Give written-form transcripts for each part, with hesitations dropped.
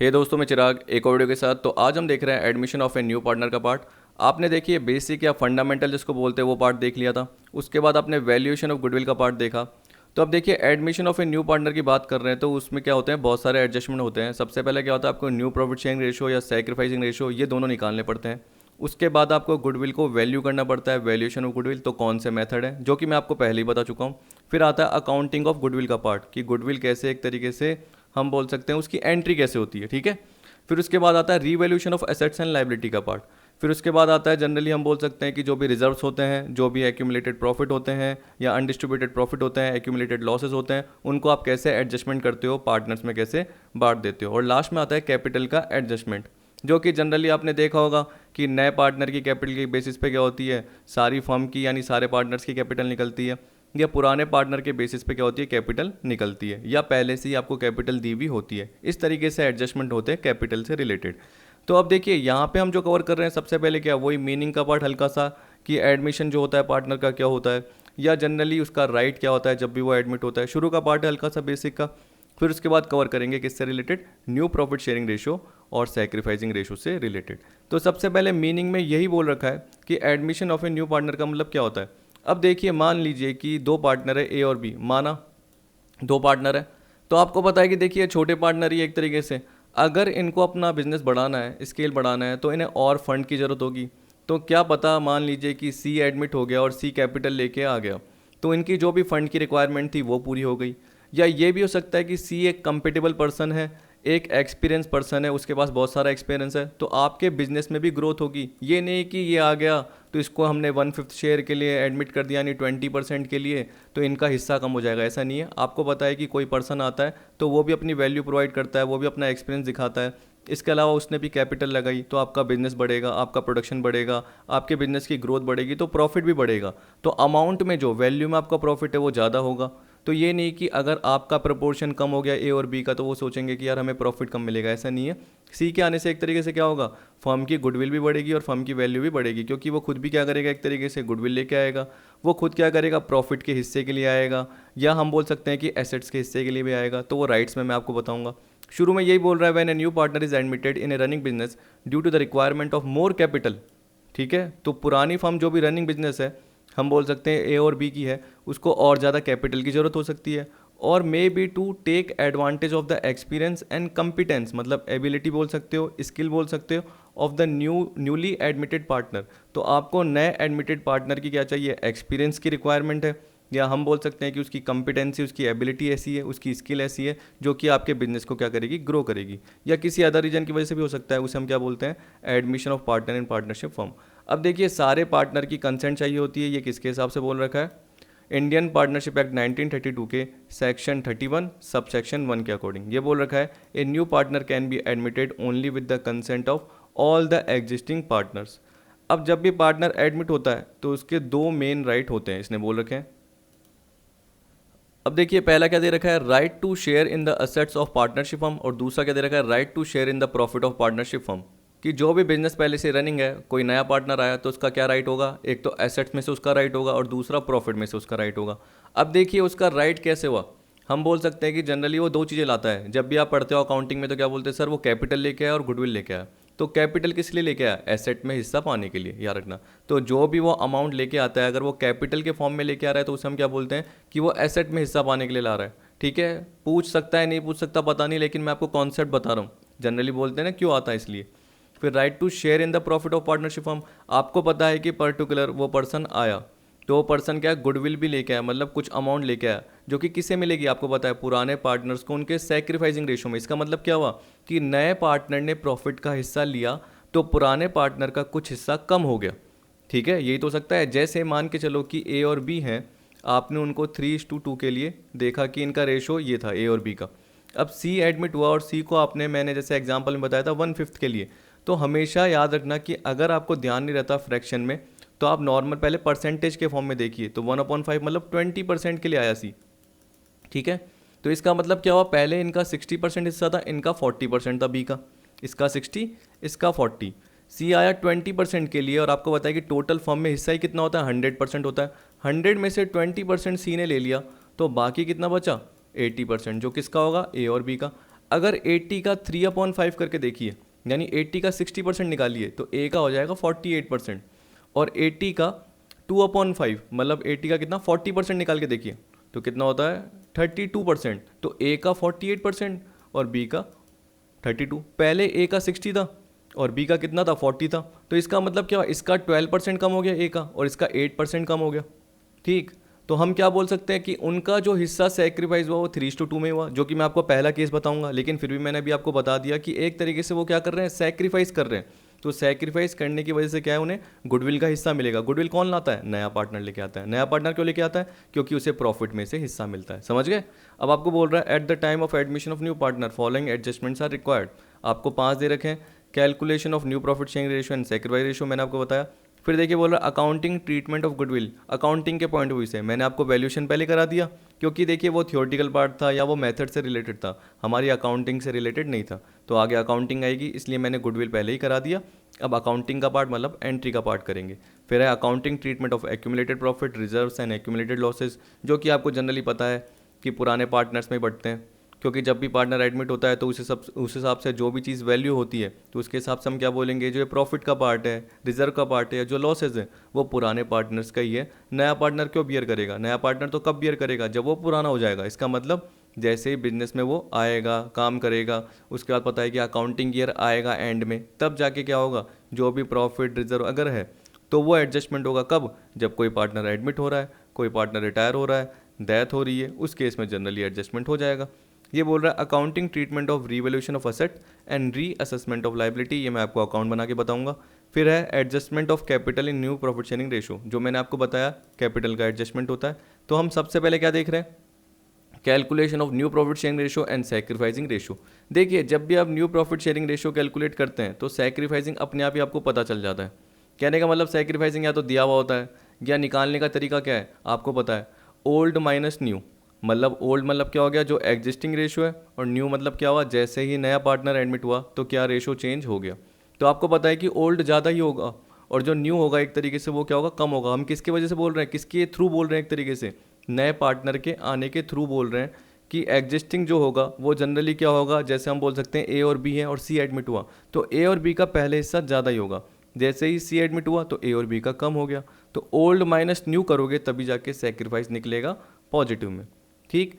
हे दोस्तों, मैं चिराग एक और वीडियो के साथ। तो आज हम देख रहे हैं admission of A new partner का पार्ट। आपने देखिए बेसिक या फंडामेंटल जिसको बोलते हैं वो पार्ट देख लिया था। उसके बाद आपने वैल्यूएशन ऑफ गुडविल का पार्ट देखा। तो अब देखिए admission of A new partner की बात कर रहे हैं तो उसमें क्या होते हैं, बहुत सारे एडजस्टमेंट होते हैं। सबसे पहले क्या होता है, आपको न्यू प्रॉफिट शेयरिंग रेशो या सैक्रिफाइसिंग रेशो ये दोनों निकालने पड़ते हैं। उसके बाद आपको गुडविल को वैल्यू करना पड़ता है, वैल्यूएशन ऑफ गुडविल। तो कौन से मेथड है जो कि मैं आपको पहले ही बता चुका हूँ। फिर आता है अकाउंटिंग ऑफ गुडविल का पार्ट कि गुडविल कैसे एक तरीके से हम बोल सकते हैं उसकी एंट्री कैसे होती है, ठीक है। फिर उसके बाद आता है revaluation of assets and liability का पार्ट। फिर उसके बाद आता है जनरली हम बोल सकते हैं कि जो भी रिजर्व्स होते हैं, जो भी एक्यूमुलेटेड प्रॉफिट होते हैं या अनडिस्ट्रीब्यूटेड प्रॉफिट होते हैं, एक्यूमुलेटेड लॉसेस होते हैं, उनको आप कैसे एडजस्टमेंट करते हो, पार्टनर्स में कैसे बांट देते हो। और लास्ट में आता है कैपिटल का एडजस्टमेंट, जो कि जनरली आपने देखा होगा कि नए पार्टनर की कैपिटल के बेसिस पे क्या होती है, सारी फर्म की यानी सारे पार्टनर्स की कैपिटल निकलती है, या पुराने पार्टनर के बेसिस पे क्या होती है, कैपिटल निकलती है, या पहले से ही आपको कैपिटल दी हुई होती है। इस तरीके से एडजस्टमेंट होते हैं कैपिटल से रिलेटेड। तो अब देखिए यहाँ पे हम जो कवर कर रहे हैं सबसे पहले क्या, वही मीनिंग का पार्ट हल्का सा कि एडमिशन जो होता है पार्टनर का क्या होता है, या जनरली उसका राइट क्या होता है जब भी वो एडमिट होता है। शुरू का पार्ट है हल्का सा बेसिक का। फिर उसके बाद कवर करेंगे किससे related, new profit sharing ratio और सैक्रिफाइसिंग रेशो से रिलेटेड। तो सबसे पहले मीनिंग में यही बोल रखा है कि admission of A new partner का मतलब क्या होता है। अब देखिए मान लीजिए कि दो पार्टनर है ए और बी, माना दो पार्टनर है। तो आपको पता है कि देखिए छोटे पार्टनर ही एक तरीके से, अगर इनको अपना बिजनेस बढ़ाना है, स्केल बढ़ाना है, तो इन्हें और फंड की ज़रूरत होगी। तो क्या पता मान लीजिए कि सी एडमिट हो गया और सी कैपिटल लेके आ गया, तो इनकी जो भी फंड की रिक्वायरमेंट थी वो पूरी हो गई। या ये भी हो सकता है कि सी एक कंपेटेबल पर्सन है, एक एक्सपीरियंस पर्सन है, उसके पास बहुत सारा एक्सपीरियंस है, तो आपके बिजनेस में भी ग्रोथ होगी। ये नहीं कि ये आ गया तो इसको हमने 1/5 शेयर के लिए एडमिट कर दिया यानी 20% के लिए, तो इनका हिस्सा कम हो जाएगा। ऐसा नहीं है। आपको पता है कि कोई पर्सन आता है तो वो भी अपनी वैल्यू प्रोवाइड करता है, वो भी अपना एक्सपीरियंस दिखाता है, इसके अलावा उसने भी कैपिटल लगाई, तो आपका बिजनेस बढ़ेगा, आपका प्रोडक्शन बढ़ेगा, आपके बिजनेस की ग्रोथ बढ़ेगी, तो प्रॉफिट भी बढ़ेगा। तो अमाउंट में जो वैल्यू में आपका प्रॉफिट है वो ज़्यादा होगा। तो ये नहीं कि अगर आपका प्रपोर्शन कम हो गया ए और बी का तो वो सोचेंगे कि यार हमें प्रॉफिट कम मिलेगा, ऐसा नहीं है। सी के आने से एक तरीके से क्या होगा, फर्म की गुडविल भी बढ़ेगी और फर्म की वैल्यू भी बढ़ेगी, क्योंकि वो खुद भी क्या करेगा, एक तरीके से गुडविल लेके आएगा। वो खुद क्या करेगा, प्रॉफिट के हिस्से के लिए आएगा, या हम बोल सकते हैं कि एसेट्स के हिस्से के लिए भी आएगा। तो वो राइट्स में मैं आपको बताऊंगा। शुरू में यही बोल रहा है, when a new partner is admitted in a running business due to the requirement of more capital. ठीक है, तो पुरानी फर्म जो भी रनिंग बिजनेस है, हम बोल सकते हैं ए और बी की है, उसको और ज़्यादा कैपिटल की ज़रूरत हो सकती है। और may be to take advantage of the experience and competence, मतलब एबिलिटी बोल सकते हो, स्किल बोल सकते हो, of the newly admitted partner. तो आपको नए एडमिटेड पार्टनर की क्या चाहिए, एक्सपीरियंस की रिक्वायरमेंट है, या हम बोल सकते हैं कि उसकी कंपिटेंसी, उसकी एबिलिटी ऐसी है, उसकी स्किल ऐसी है जो कि आपके बिजनेस को क्या करेगी, ग्रो करेगी। या किसी अदर रीजन की वजह से भी हो सकता है, उसे हम क्या बोलते हैं, admission of partner in partnership firm. अब देखिए सारे पार्टनर की कंसेंट चाहिए होती है। ये किसके हिसाब से बोल रखा है, इंडियन पार्टनरशिप एक्ट 1932 के सेक्शन 31 सब सेक्शन 1 के अकॉर्डिंग ये बोल रखा है, ए new partner can be admitted only with the consent of all the existing partners. अब जब भी पार्टनर एडमिट होता है तो उसके दो मेन राइट होते हैं, इसने बोल रखे हैं। अब देखिए पहला क्या दे रखा है, right to share in the assets of partnership firm, और दूसरा क्या दे रखा है, right to share in the profit of partnership firm. कि जो भी बिजनेस पहले से रनिंग है, कोई नया पार्टनर आया तो उसका क्या राइट होगा, एक तो एसेट्स में से उसका राइट होगा और दूसरा प्रॉफिट में से उसका राइट होगा। अब देखिए उसका राइट कैसे हुआ, हम बोल सकते हैं कि जनरली वो दो चीज़ें लाता है। जब भी आप पढ़ते हो अकाउंटिंग में तो क्या बोलते हैं, सर वो कैपिटल लेके आया और गुडविल लेके आया। तो कैपिटल किस लिए लेके आया, एसेट में हिस्सा पाने के लिए, याद रखना। तो जो भी वो अमाउंट लेके आता है, अगर वो कैपिटल के फॉर्म में लेके आ रहा है तो उसे हम क्या बोलते हैं कि वो एसेट में हिस्सा पाने के लिए ला रहा है। ठीक है, पूछ सकता है नहीं पूछ सकता पता नहीं, लेकिन मैं आपको कॉन्सेप्ट बता रहा हूँ। जनरली बोलते हैं ना क्यों आता है, इसलिए। फिर right to share in the profit of partnership firm, आपको पता है कि पर्टिकुलर वो पर्सन आया तो वो पर्सन क्या गुडविल भी लेके आया, मतलब कुछ अमाउंट लेके आया, जो कि किसे मिलेगी आपको पता है, पुराने पार्टनर्स को, उनके सैक्रिफाइसिंग रेशो में। इसका मतलब क्या हुआ कि नए पार्टनर ने प्रॉफिट का हिस्सा लिया तो पुराने पार्टनर का कुछ हिस्सा कम हो गया। ठीक है, यही तो हो सकता है। जैसे मान के चलो कि ए और बी हैं, आपने उनको 3:2 के लिए देखा कि इनका रेशो ये था ए और बी का। अब सी एडमिट हुआ और सी को आपने, मैंने जैसे एग्जांपल में बताया था, 1/5 के लिए। तो हमेशा याद रखना कि अगर आपको ध्यान नहीं रहता फ्रैक्शन में, तो आप नॉर्मल पहले परसेंटेज के फॉर्म में देखिए। तो 1/5 मतलब 20% के लिए आया सी। ठीक है, तो इसका मतलब क्या हुआ, पहले इनका 60% हिस्सा था, इनका 40% था बी का, इसका 60 इसका 40। सी आया 20% के लिए, और आपको बताया कि टोटल फर्म में हिस्सा ही कितना होता है, 100% होता है। 100 में से 20% सी ने ले लिया, तो बाकी कितना बचा, 80%, जो किसका होगा, ए और बी का। अगर 80 का 3/5 करके देखिए, यानी 80 का 60% निकालिए तो ए का हो जाएगा 48%, और 80 का 2/5 मतलब 80 का कितना 40% निकाल के देखिए तो कितना होता है 32%। तो ए का 48% और बी का 32। पहले ए का 60 था और बी का कितना था 40 था, तो इसका मतलब क्या हुआ, इसका 12% कम हो गया ए का और इसका 8% कम हो गया। ठीक, तो हम क्या बोल सकते हैं कि उनका जो हिस्सा सेक्रीफाइस हुआ वो 3:2 में हुआ, जो कि मैं आपको पहला केस बताऊंगा, लेकिन फिर भी मैंने अभी आपको बता दिया कि एक तरीके से वो क्या कर रहे हैं, सेक्रीफाइस कर रहे हैं। तो सेक्रीफाइस करने की वजह से क्या है, उन्हें गुडविल का हिस्सा मिलेगा। गुडविल कौन लाता है, नया पार्टनर लेके आता है। नया पार्टनर क्यों लेके आता है, क्योंकि उसे प्रॉफिट में से हिस्सा मिलता है। समझ गए। अब आपको बोल रहा है at the time of admission of new partner following adjustments are required. आपको 5 दे रखे हैं, calculation of new profit sharing ratio and sacrifice ratio मैंने आपको बताया। फिर देखिए बोल रहा है accounting treatment of goodwill. Accounting के पॉइंट ऑफ व्यू से मैंने आपको वैल्यूएशन पहले करा दिया, क्योंकि देखिए वो थियोरटिकल पार्ट था या वो मेथड से रिलेटेड था, हमारी अकाउंटिंग से रिलेटेड नहीं था। तो आगे अकाउंटिंग आएगी, इसलिए मैंने गुडविल पहले ही करा दिया। अब अकाउंटिंग का पार्ट मतलब एंट्री का पार्ट करेंगे। फिर है accounting treatment of accumulated profit, reserves and accumulated losses, जो कि आपको जनरली पता है कि पुराने पार्टनर्स में बढ़ते हैं, क्योंकि जब भी पार्टनर एडमिट होता है तो उस हिसाब से जो भी चीज़ वैल्यू होती है तो उसके हिसाब से हम क्या बोलेंगे, जो ये प्रॉफिट का पार्ट है, रिजर्व का पार्ट है या जो लॉसेज है वो पुराने पार्टनर्स का ही है। नया पार्टनर क्यों बियर करेगा, नया पार्टनर तो कब बियर करेगा, जब वो पुराना हो जाएगा। इसका मतलब जैसे ही बिजनेस में वो आएगा, काम करेगा, उसके बाद पता है कि अकाउंटिंग ईयर आएगा एंड में, तब जाके क्या होगा, जो भी प्रॉफिट रिजर्व अगर है तो वो एडजस्टमेंट होगा। कब, जब कोई पार्टनर एडमिट हो रहा है, कोई पार्टनर रिटायर हो रहा है, डेथ हो रही है, उस केस में जनरली एडजस्टमेंट हो जाएगा। ये बोल रहा है accounting treatment of revaluation of asset and reassessment of liability, ये मैं आपको अकाउंट बना के बताऊंगा। फिर है adjustment of capital in new profit sharing ratio, जो मैंने आपको बताया कैपिटल का एडजस्टमेंट होता है। तो हम सबसे पहले क्या देख रहे हैं, calculation of new profit sharing ratio and sacrificing ratio. देखिए जब भी आप new profit sharing ratio calculate करते हैं तो सैक्रिफाइसिंग अपने आप ही आपको पता चल जाता है। कहने का मतलब सैक्रिफाइसिंग या तो दिया हुआ होता है, या निकालने का तरीका क्या है आपको पता है, ओल्ड माइनस न्यू। मतलब ओल्ड मतलब क्या हो गया, जो एग्जिस्टिंग रेशो है, और न्यू मतलब क्या हुआ, जैसे ही नया पार्टनर एडमिट हुआ तो क्या रेशो चेंज हो गया। तो आपको पता है कि ओल्ड ज़्यादा ही होगा और जो न्यू होगा एक तरीके से वो क्या होगा, कम होगा। हम किसकी वजह से बोल रहे हैं, किसके थ्रू बोल रहे हैं, एक तरीके से नए पार्टनर के आने के थ्रू बोल रहे हैं कि एग्जिस्टिंग जो होगा वो जनरली क्या होगा, जैसे हम बोल सकते हैं ए और बी है और सी एडमिट हुआ तो ए और बी का पहले हिस्सा ज़्यादा ही होगा, जैसे ही सी एडमिट हुआ तो ए और बी का कम हो गया। तो ओल्ड माइनस न्यू करोगे तभी जाके सेक्रीफाइस निकलेगा पॉजिटिव में। ठीक,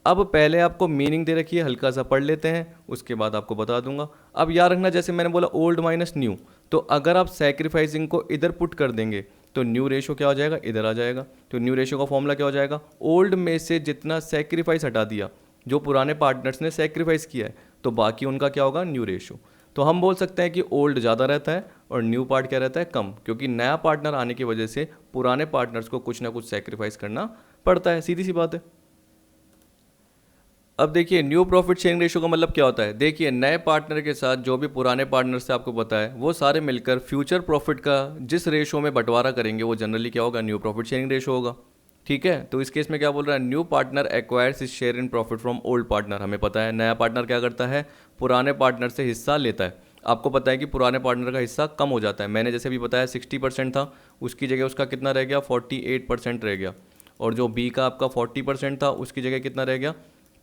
अब पहले आपको मीनिंग दे रखी है, हल्का सा पढ़ लेते हैं, उसके बाद आपको बता दूंगा। अब याद रखना जैसे मैंने बोला ओल्ड माइनस न्यू, तो अगर आप सेक्रीफाइसिंग को इधर पुट कर देंगे तो न्यू रेशो क्या हो जाएगा, इधर आ जाएगा। तो न्यू रेशो का फॉर्मूला क्या हो जाएगा, ओल्ड में से जितना सेक्रीफाइस हटा दिया, जो पुराने पार्टनर्स ने सेक्रीफाइस किया है, तो बाकी उनका क्या होगा, न्यू रेशो। तो हम बोल सकते हैं कि ओल्ड ज़्यादा रहता है और न्यू पार्ट क्या रहता है, कम, क्योंकि नया पार्टनर आने की वजह से पुराने पार्टनर्स को कुछ ना कुछ सेक्रीफाइस करना पड़ता है, सीधी सी बात है। अब देखिए न्यू प्रॉफिट शेयरिंग रेशो का मतलब क्या होता है, देखिए नए पार्टनर के साथ जो भी पुराने पार्टनर से आपको पता है वो सारे मिलकर फ्यूचर प्रॉफिट का जिस रेशो में बंटवारा करेंगे वो जनरली क्या होगा, न्यू प्रॉफिट शेयरिंग रेशो होगा। ठीक है, तो इस केस में क्या बोल रहा है, new partner acquires his share in profit from old partner. हमें पता है नया पार्टनर क्या करता है, पुराने पार्टनर से हिस्सा लेता है। आपको पता है कि पुराने पार्टनर का हिस्सा कम हो जाता है, मैंने जैसे भी बताया 60% था, उसकी जगह उसका कितना रह गया, 48% रह गया। और जो बी का आपका 40% था उसकी जगह कितना रह गया,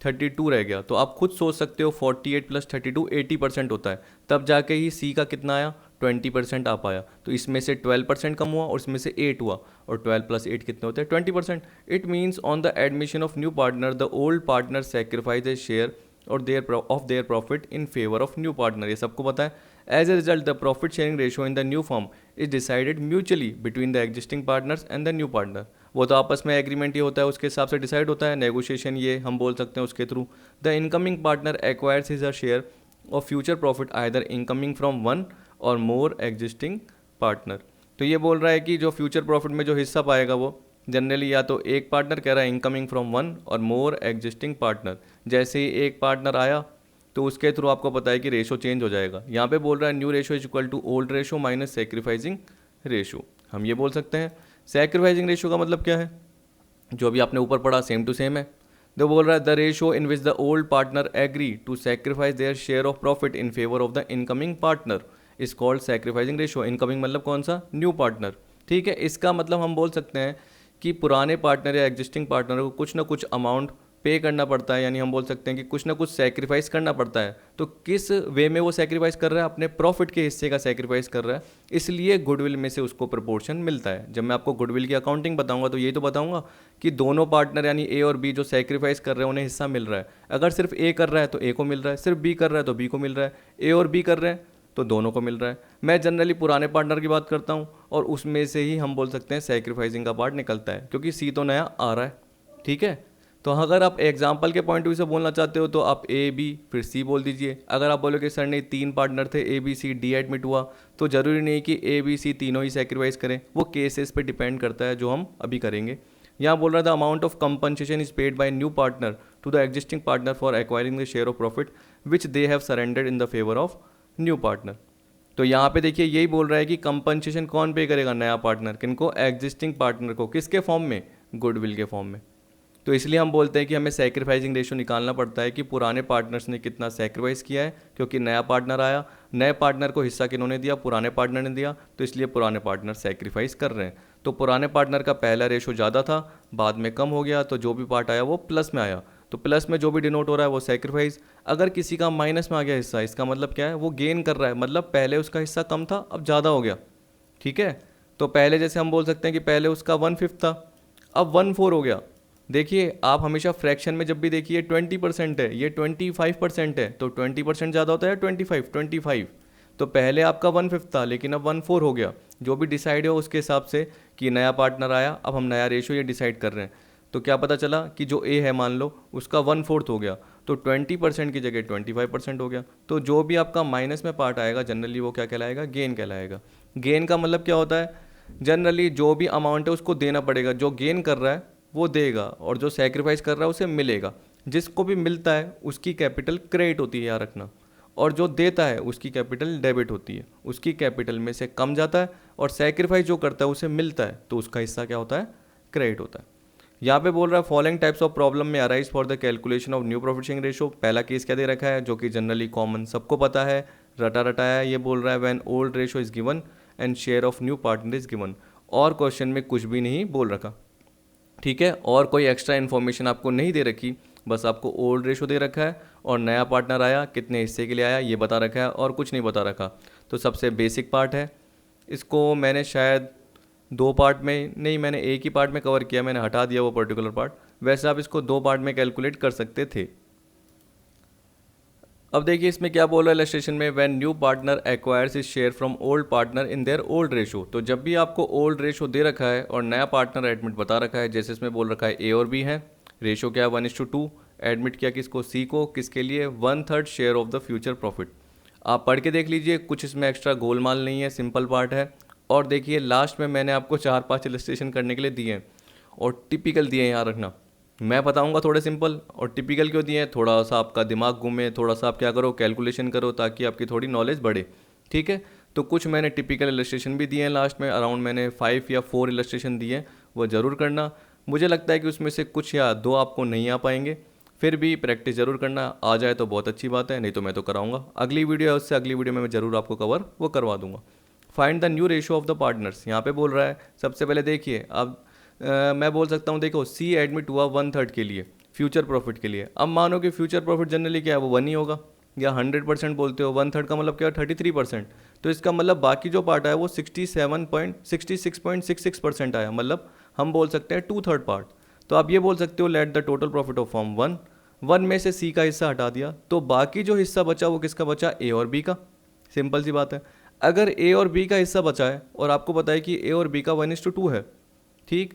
32 रह गया। तो आप खुद सोच सकते हो 48 + 32 80% होता है, तब जाके ही सी का कितना आया, 20% आ पाया। तो इसमें से 12% कम हुआ और इसमें से 8 हुआ, और 12 + 8 कितने होते हैं, 20%। It means on the admission of new partner the old partner sacrifice a share or their profit in favour of new partner. ये सबको पता है। As a result the profit sharing ratio in the new form is decided mutually between the existing partners and the new partner. वो तो आपस में agreement ही होता है, उसके हिसाब से डिसाइड होता है, नेगोशिएशन ये हम बोल सकते हैं उसके through. The incoming partner acquires his a share of future profit either incoming from one और मोर एग्जिस्टिंग पार्टनर। तो ये बोल रहा है कि जो फ्यूचर प्रॉफिट में जो हिस्सा पाएगा वो जनरली या तो एक पार्टनर कह रहा है इनकमिंग फ्रॉम वन और मोर एग्जिस्टिंग पार्टनर। जैसे ही एक पार्टनर आया तो उसके थ्रू आपको पता है कि रेशो चेंज हो जाएगा। यहाँ पे बोल रहा है new ratio is equal to old ratio minus sacrificing ratio, हम ये बोल सकते हैं। सेक्रीफाइसिंग रेशो का मतलब क्या है, जो भी आपने ऊपर पढ़ा सेम टू सेम है। तो बोल रहा है the ratio in which the old partner agree to sacrifice their share of profit in favour of the incoming partner is called sacrificing ratio. Incoming मतलब कौन सा, न्यू पार्टनर। ठीक है, इसका मतलब हम बोल सकते हैं कि पुराने पार्टनर या एग्जिस्टिंग पार्टनर को कुछ ना कुछ अमाउंट पे करना पड़ता है, यानी हम बोल सकते हैं कि कुछ ना कुछ सेक्रीफाइस करना पड़ता है। तो किस वे में वो सेक्रीफाइस कर रहा है? अपने प्रॉफिट के हिस्से का सेक्रीफाइस कर रहा है, इसलिए गुडविल में से उसको प्रपोर्शन मिलता है। जब मैं आपको गुडविल की अकाउंटिंग बताऊंगा तो यही तो बताऊंगा कि दोनों पार्टनर यानी ए और बी जो सेक्रीफाइस कर रहे हैं उन्हें हिस्सा मिल रहा है। अगर सिर्फ ए कर रहा है तो ए को मिल रहा है, सिर्फ बी कर रहा है तो बी को मिल रहा है, ए और बी कर रहे हैं तो दोनों को मिल रहा है। मैं जनरली पुराने पार्टनर की बात करता हूँ और उसमें से ही हम बोल सकते हैं सेक्रीफाइसिंग का पार्ट निकलता है, क्योंकि सी तो नया आ रहा है। ठीक है, तो अगर आप एग्जाम्पल के पॉइंट ऑफ व्यू से बोलना चाहते हो तो आप ए बी फिर सी बोल दीजिए। अगर आप बोलोगे सर नहीं 3 पार्टनर थे A B C D admit हुआ, तो ज़रूरी नहीं कि ए बी सी तीनों ही सेक्रीफाइस करें, वो केसेस पे डिपेंड करता है जो हम अभी करेंगे। यहाँ बोल रहा था amount of compensation is paid by new partner to the existing partner for acquiring the share of profit which they have surrendered in the favour of new partner. तो यहाँ पे देखिए यही बोल रहा है कि कंपनसेशन कौन पे करेगा? नया पार्टनर। किनको? एग्जिस्टिंग पार्टनर को। किसके फॉर्म में? गुडविल के फॉर्म में। तो इसलिए हम बोलते हैं कि हमें सेक्रीफाइसिंग रेशियो निकालना पड़ता है कि पुराने पार्टनर्स ने कितना सेक्रीफाइस किया है, क्योंकि नया पार्टनर आया, नए पार्टनर को हिस्सा किन्होंने दिया? पुराने पार्टनर ने दिया, तो इसलिए पुराने पार्टनर सेक्रीफाइस कर रहे हैं। तो पुराने पार्टनर का पहला रेशो ज़्यादा था, बाद में कम हो गया, तो जो भी पार्ट आया वो प्लस में आया। तो प्लस में जो भी डिनोट हो रहा है वो सेक्रीफाइस। अगर किसी का माइनस में आ गया हिस्सा, इसका मतलब क्या है? वो गेन कर रहा है, मतलब पहले उसका हिस्सा कम था अब ज़्यादा हो गया। ठीक है, तो पहले जैसे हम बोल सकते हैं कि पहले उसका 1/5 था, अब 1/4 हो गया। देखिए आप हमेशा फ्रैक्शन में जब भी देखिए 20% है, ये 25% है, तो 20% ज़्यादा होता है 25। तो पहले आपका 1/5 था लेकिन अब 1/4 हो गया। जो भी डिसाइड हो उसके हिसाब से कि नया पार्टनर आया, अब हम नया रेशो ये डिसाइड कर रहे हैं। तो क्या पता चला कि जो ए है मान लो उसका 1/4 हो गया, तो 20% की जगह 25% हो गया। तो जो भी आपका माइनस में पार्ट आएगा जनरली वो क्या कहलाएगा? गेन कहलाएगा। गेन का मतलब क्या होता है? जनरली जो भी अमाउंट है उसको देना पड़ेगा, जो गेन कर रहा है वो देगा और जो सेक्रीफाइस कर रहा है उसे मिलेगा। जिसको भी मिलता है उसकी कैपिटल क्रेडिट होती है, याद रखना, और जो देता है उसकी कैपिटल डेबिट होती है। उसकी कैपिटल में से कम जाता है और सेक्रीफाइस जो करता है उसे मिलता है, तो उसका हिस्सा क्या होता है? क्रेडिट होता है। यहाँ पे बोल रहा है फॉलोइंग टाइप्स ऑफ प्रॉब्लम में arise for the calculation of new profit sharing ratio. पहला केस क्या दे रखा है जो कि जनरली कॉमन सबको पता है, रटा रटाया है। ये बोल रहा है when old ratio is given and share of new partner is given, और क्वेश्चन में कुछ भी नहीं बोल रखा। ठीक है, और कोई एक्स्ट्रा इन्फॉर्मेशन आपको नहीं दे रखी, बस आपको ओल्ड रेशो दे रखा है और नया पार्टनर आया कितने हिस्से के लिए आया ये बता रखा है और कुछ नहीं बता रखा। तो सबसे बेसिक पार्ट है, इसको मैंने शायद 2 पार्ट में नहीं, मैंने एक ही पार्ट में कवर किया, मैंने हटा दिया वो पर्टिकुलर पार्ट। वैसे आप इसको 2 पार्ट में कैलकुलेट कर सकते थे। अब देखिए इसमें क्या बोल रहा है इलस्ट्रेशन में, when new partner acquires his share from old partner in their old ratio. तो जब भी आपको ओल्ड रेशो दे रखा है और नया पार्टनर एडमिट बता रखा है, जैसे इसमें बोल रखा है ए और बी है, रेशो क्या है 1:2, एडमिट किया किसको? सी को। किसके लिए? 1/3 share of the future profit. आप पढ़ के देख लीजिए, कुछ इसमें एक्स्ट्रा गोलमाल नहीं है, सिंपल पार्ट है। और देखिए लास्ट में मैंने आपको 4-5 इलस्ट्रेशन करने के लिए दिए हैं और टिपिकल दिए हैं, याद रखना। मैं बताऊंगा थोड़े सिंपल, और टिपिकल क्यों दिए हैं? थोड़ा सा आपका दिमाग घूमे, थोड़ा सा आप क्या करो कैलकुलेशन करो ताकि आपकी थोड़ी नॉलेज बढ़े। ठीक है, तो कुछ मैंने टिपिकल इलस्ट्रेशन भी दिए हैं लास्ट में, अराउंड मैंने 5 या 4 इलस्ट्रेशन दिए हैं, वो ज़रूर करना। मुझे लगता है कि उसमें से कुछ या 2 आपको नहीं आ पाएंगे, फिर भी प्रैक्टिस ज़रूर करना। आ जाए तो बहुत अच्छी बात है, नहीं तो मैं तो कराऊंगा। अगली वीडियो है उससे अगली वीडियो में मैं ज़रूर आपको कवर वो करवा दूंगा। Find the new ratio of the partners, यहाँ पे बोल रहा है सबसे पहले देखिए। अब मैं बोल सकता हूँ, देखो सी एडमिट हुआ 1/3 के लिए फ्यूचर प्रॉफिट के लिए। अब मानो कि फ्यूचर प्रॉफिट जनरली क्या है, वो 1 ही होगा, या 100% बोलते हो, 1/3 का मतलब क्या है 33%। तो इसका मतलब बाकी जो पार्ट आया वो 66.66% आया, मतलब हम बोल सकते हैं 2/3 पार्ट। तो आप ये बोल सकते हो let the total profit of form 1 में से सी का हिस्सा हटा दिया, तो बाकी जो हिस्सा बचा वो किसका बचा? ए और बी का। सिंपल सी बात है। अगर ए और बी का हिस्सा बचा है और आपको पता है कि ए और बी का 1:2 है, ठीक।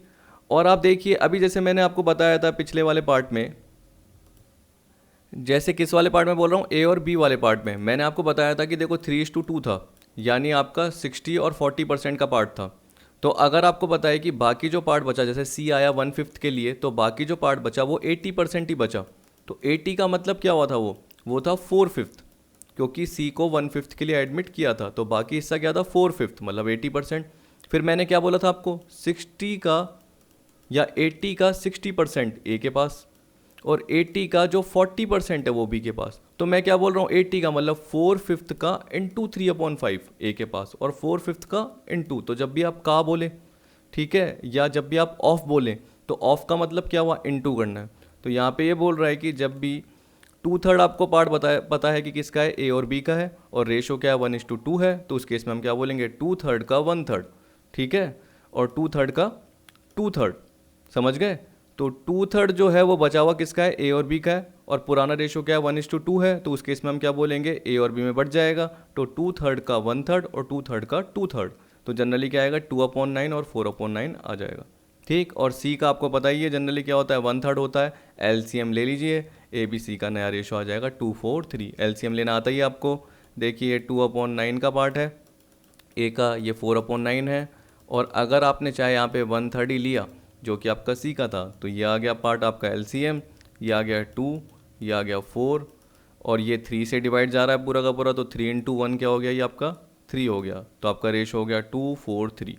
और आप देखिए अभी जैसे मैंने आपको बताया था पिछले वाले पार्ट में, जैसे किस वाले पार्ट में बोल रहा हूँ, ए और बी वाले पार्ट में मैंने आपको बताया था कि देखो 3:2 था, यानी आपका 60 और 40% का पार्ट था। तो अगर आपको पता है कि बाकी जो पार्ट बचा, जैसे सी आया 1/5 के लिए, तो बाकी जो पार्ट बचा वो 80% ही बचा। तो 80 का मतलब क्या हुआ था? वो था 4/5, क्योंकि सी को 1/5 के लिए एडमिट किया था, तो बाकी हिस्सा क्या था? 4/5 मतलब 80%। फिर मैंने क्या बोला था आपको? 60 का या 80 का 60% ए के पास और 80 का जो 40% है वो बी के पास। तो मैं क्या बोल रहा हूँ, 80 का मतलब 4/5 का इंटू 3/5 ए के पास और 4/5 का इंटू। तो जब भी आप का बोले, ठीक है, या जब भी आप ऑफ बोलें, तो ऑफ का मतलब क्या हुआ? इंटू करना है। तो यहाँ पे ये बोल रहा है कि जब भी 2/3 आपको पार्ट पता है कि किसका है, ए और बी का है, और रेशो क्या है 1:2 है, तो उस केस में हम क्या बोलेंगे 2/3 का 1/3, ठीक है, और 2/3 का 2/3, समझ गए। तो 2/3 जो है वो बचा हुआ किसका है, ए और बी का है, और पुराना रेशो क्या है 1:2 है, तो उस केस में हम क्या बोलेंगे ए और बी में बढ़ जाएगा, तो 2/3 का 1/3 और 2/3 का 2/3, तो जनरली क्या आएगा 2/9 और 4/9 आ जाएगा, ठीक। और सी का आपको पता ही है जनरली क्या होता है 1/3 होता है, एलसीएम ले लीजिए, ए बी सी का नया रेशो आ जाएगा 2/4/3, एलसीएम लेना आता ही है आपको। देखिए 2/9 का पार्ट है, ए का ये 4/9 है, और अगर आपने चाहे यहाँ पे 1/3 ही लिया जो कि आपका सी का था, तो ये आ गया पार्ट आपका एलसीएम, ये आ गया 2, ये आ गया 4, और ये 3 से डिवाइड जा रहा है पूरा का पूरा, तो 3 × 1 क्या हो गया, ये आपका 3 हो गया, तो आपका रेशो हो गया 2/4/3।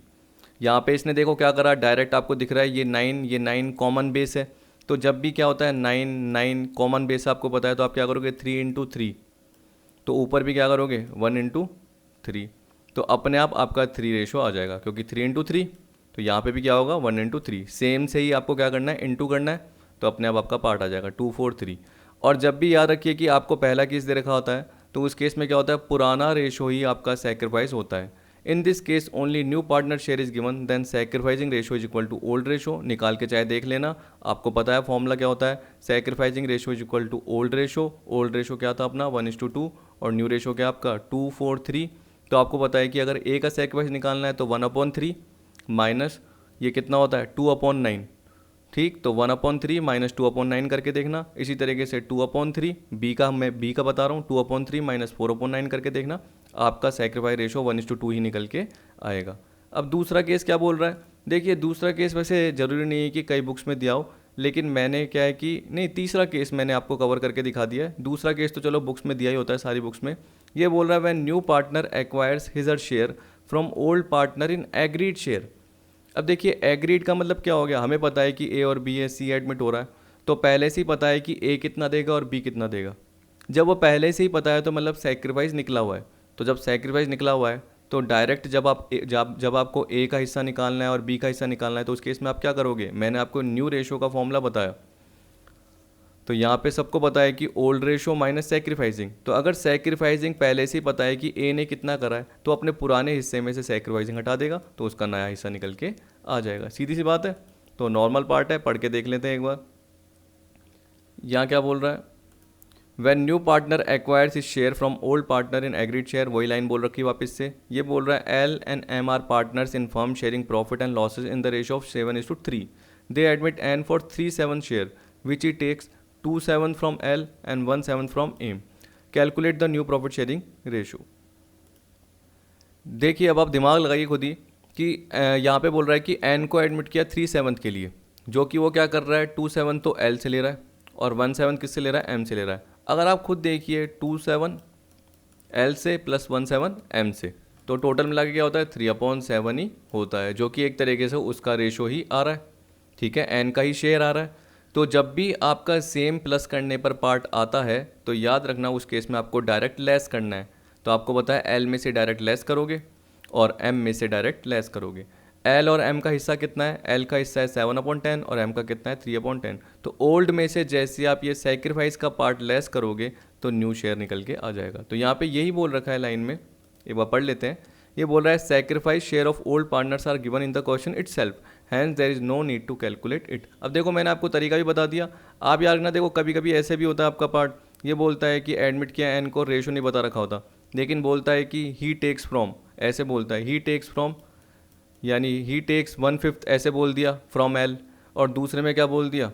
यहाँ पे इसने देखो क्या करा, डायरेक्ट आपको दिख रहा है ये 9 कॉमन बेस है, तो जब भी क्या होता है 9 कॉमन बेस आपको पता है, तो आप क्या करोगे 3 × 3, तो ऊपर भी क्या करोगे 1 × 3, तो अपने आप आपका 3 रेशो आ जाएगा, क्योंकि 3 × 3, तो यहाँ पे भी क्या होगा 1 × 3, सेम से ही आपको क्या करना है इंटू करना है, तो अपने आप आपका पार्ट आ जाएगा 2/4/3। और जब भी याद रखिए कि आपको पहला केस दे रखा होता है, तो उस केस में क्या होता है पुराना रेशो ही आपका सेक्रीफाइस होता है। In this case only new partner share is given, then sacrificing ratio is equal to old ratio, निकाल के चाहे देख लेना, आपको पता है फॉर्मूला क्या होता है, sacrificing ratio is equal to old ratio, old ratio क्या था अपना 1:2, और न्यू रेशो क्या आपका 2/4/3। तो आपको पता है कि अगर ए का सेक्रीफाइस निकालना है तो 1/3 माइनस ये कितना होता है 2/9, ठीक, तो 1/3 माइनस 2/9 करके देखना। इसी तरीके से 2/3 बी का, मैं बी का बता रहा हूँ, 2/3 माइनस 4/9 करके देखना, आपका सेक्रीफाइस रेशो 1:2 ही निकल के आएगा। अब दूसरा केस क्या बोल रहा है, देखिए दूसरा केस वैसे ज़रूरी नहीं है कि कई बुक्स में दिया हो, लेकिन मैंने क्या है कि नहीं, तीसरा केस मैंने आपको कवर करके दिखा दिया है, दूसरा केस तो चलो बुक्स में दिया ही होता है सारी बुक्स में। ये बोल रहा है when new partner acquires his or share from old partner in agreed share. अब देखिए एग्रीड का मतलब क्या हो गया, हमें पता है कि ए और बी है, सी एडमिट हो रहा है, तो पहले से ही पता है कि ए कितना देगा और बी कितना देगा। जब वो पहले से ही पता है तो मतलब सेक्रीफाइस निकला हुआ है, तो जब सेक्रीफाइस निकला हुआ है तो डायरेक्ट जब आपको ए का हिस्सा निकालना है और बी का हिस्सा निकालना है, तो उस केस में आप क्या करोगे, मैंने आपको न्यू रेशो का फॉर्मूला बताया, तो यहाँ पे सबको पता है कि ओल्ड रेशो माइनस सेक्रीफाइसिंग, तो अगर सेक्रीफाइसिंग पहले से ही पता है कि ए ने कितना करा है, तो अपने पुराने हिस्से में से सेक्रीफाइसिंग हटा देगा, तो उसका नया हिस्सा निकल के आ जाएगा, सीधी सी बात है। तो नॉर्मल पार्ट है, पढ़ के देख लेते हैं एक बार। यहाँ क्या बोल रहा है, when new partner acquires his share from old partner in agreed share, वही लाइन बोल रखी है वापस से। ये बोल रहा है L and M are partners in firm sharing profit and losses in the ratio of 7:3, they admit N for 3/7 share which he takes 2/7 from L and 1/7 from M, calculate the new profit sharing ratio. देखिए अब आप दिमाग लगाइए खुद ही कि यहाँ पे बोल रहा है कि एन को एडमिट किया 3/7 के लिए, जो कि वो क्या कर रहा है 2/7 तो एल से ले रहा है और 1/7 किससे ले रहा है, एम से ले रहा है। अगर आप खुद देखिए 2/7 एल से प्लस 1/7 एम से, तो टोटल मिला के क्या होता है 3/7 ही होता है, जो कि एक तरीके से उसका रेशो ही आ रहा है, ठीक है, एन का ही शेयर आ रहा है। तो जब भी आपका सेम प्लस करने पर पार्ट आता है, तो याद रखना उस केस में आपको डायरेक्ट लेस करना है। तो आपको पता है एल में से डायरेक्ट लेस करोगे और एम में से डायरेक्ट लेस करोगे। एल और एम का हिस्सा कितना है, एल का हिस्सा है 7/10 और एम का कितना है 3/10। तो ओल्ड में से जैसे आप ये सेक्रीफाइस का पार्ट लेस करोगे तो न्यू शेयर निकल के आ जाएगा। तो यहाँ पे यही बोल रखा है लाइन में, एक बार पढ़ लेते हैं। ये बोल रहा है sacrifice share of old partners are given in the question itself, hence there is no need to calculate it. अब देखो मैंने आपको तरीका भी बता दिया, आप याद रखना। देखो कभी कभी ऐसे भी होता है आपका पार्ट, ये बोलता है कि एडमिट किया एन को, रेशो नहीं बता रखा होता, लेकिन बोलता है कि ही टेक्स फ्रॉम, ऐसे बोलता है ही टेक्स फ्रॉम, यानी ही टेक्स 1/5 ऐसे बोल दिया फ्रॉम एल, और दूसरे में क्या बोल दिया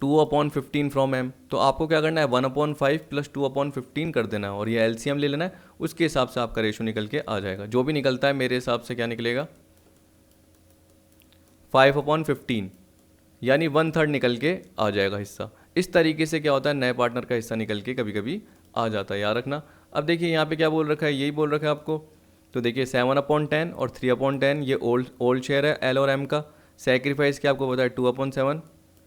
2/15 फ्रॉम एम। तो आपको क्या करना है 1/5 प्लस 2/15 कर देना है और ये एलसीएम ले लेना है, उसके हिसाब से आपका रेशो निकल के आ जाएगा। जो भी निकलता है मेरे हिसाब से क्या निकलेगा 5/15, यानी 1/3 निकल के आ जाएगा हिस्सा। इस तरीके से क्या होता है नए पार्टनर का हिस्सा निकल के कभी कभी आ जाता है, याद रखना। अब देखिए यहाँ पे क्या बोल रखा है, यही बोल रखा है आपको। तो देखिए 7/10 और 3/10 ये ओल्ड शेयर है एल और एम का। सेक्रीफाइस क्या आपको पता है 2/7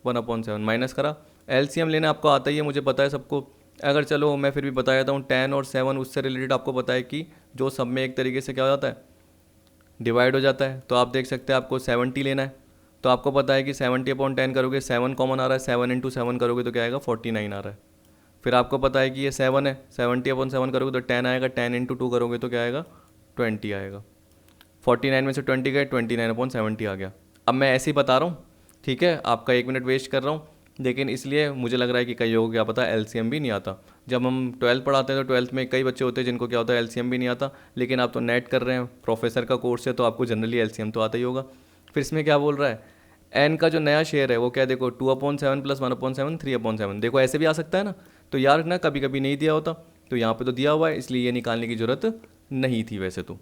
1/7 माइनस करा। एलसीएम लेना आपको आता ही है, मुझे पता है सबको। अगर चलो मैं फिर भी बता देता हूँ 10 और 7 उससे रिलेटेड आपको पता है कि जो सब में एक तरीके से क्या हो जाता है डिवाइड हो जाता है। तो आप देख सकते हैं आपको 70 लेना है, तो आपको पता है कि 70/10 करोगे 7 कॉमन आ रहा है, 7 × 7 करोगे तो क्या आएगा 49 आ रहा है। फिर आपको पता है कि ये 7 है, 70/7 करोगे तो 10 आएगा, 10 × 2 करोगे तो क्या आएगा 20 आएगा। 49 में से 20 गए, 29/70 आ गया। अब मैं ऐसे ही बता रहा हूँ, ठीक है, आपका 1 मिनट वेस्ट कर रहा हूँ, लेकिन इसलिए मुझे लग रहा है कि कई लोगों को क्या पता एलसीएम भी नहीं आता। जब हम 12th पढ़ाते हैं तो 12th में कई बच्चे होते हैं जिनको क्या होता है एलसीएम भी नहीं आता, लेकिन आप तो नेट कर रहे हैं, प्रोफेसर का कोर्स है, तो आपको जनरली एलसीएम तो आता ही होगा। फिर इसमें क्या बोल रहा है, एन का जो नया शेयर है वो क्या, देखो 2/7 + 1/7 3/7, देखो ऐसे भी आ सकता है ना। तो यार ना कभी कभी नहीं दिया होता, तो यहाँ पे तो दिया हुआ है, इसलिए ये निकालने की ज़रूरत नहीं थी वैसे तो।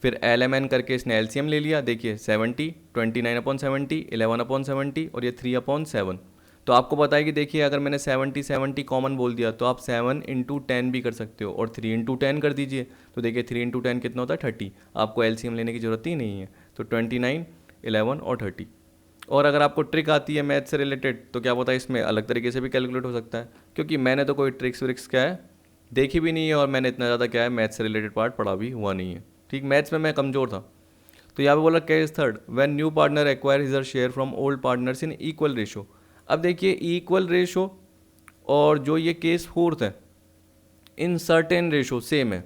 फिर LMN करके इसने एलसीएम ले लिया, देखिए 70, 29/70, 11/70 और ये 3/7। तो आपको पता है कि देखिए अगर मैंने 70 कॉमन बोल दिया तो आप 7 × 10 भी कर सकते हो और 3 × 10 कर दीजिए, तो देखिए 3 × 10 कितना होता है 30। आपको एलसीएम लेने की ज़रूरत ही नहीं है। तो 29, 11 और 30। और अगर आपको ट्रिक आती है मैथ से रिलेटेड तो क्या पता इसमें अलग तरीके से भी कैलकुलेट हो सकता है, क्योंकि मैंने तो कोई ट्रिक्स व्रिक्स क्या है देखी भी नहीं है, और मैंने इतना ज़्यादा क्या है मैथ से रिलेटेड पार्ट पढ़ा भी हुआ नहीं है। ठीक, मैथ्स में मैं कमज़ोर था। तो यहाँ पे बोला case third, when new partner acquire his her share from old partners in equal ratio. अब देखिए इक्वल रेशो और जो ये केस फोर्थ है इन सर्टेन रेशो सेम है।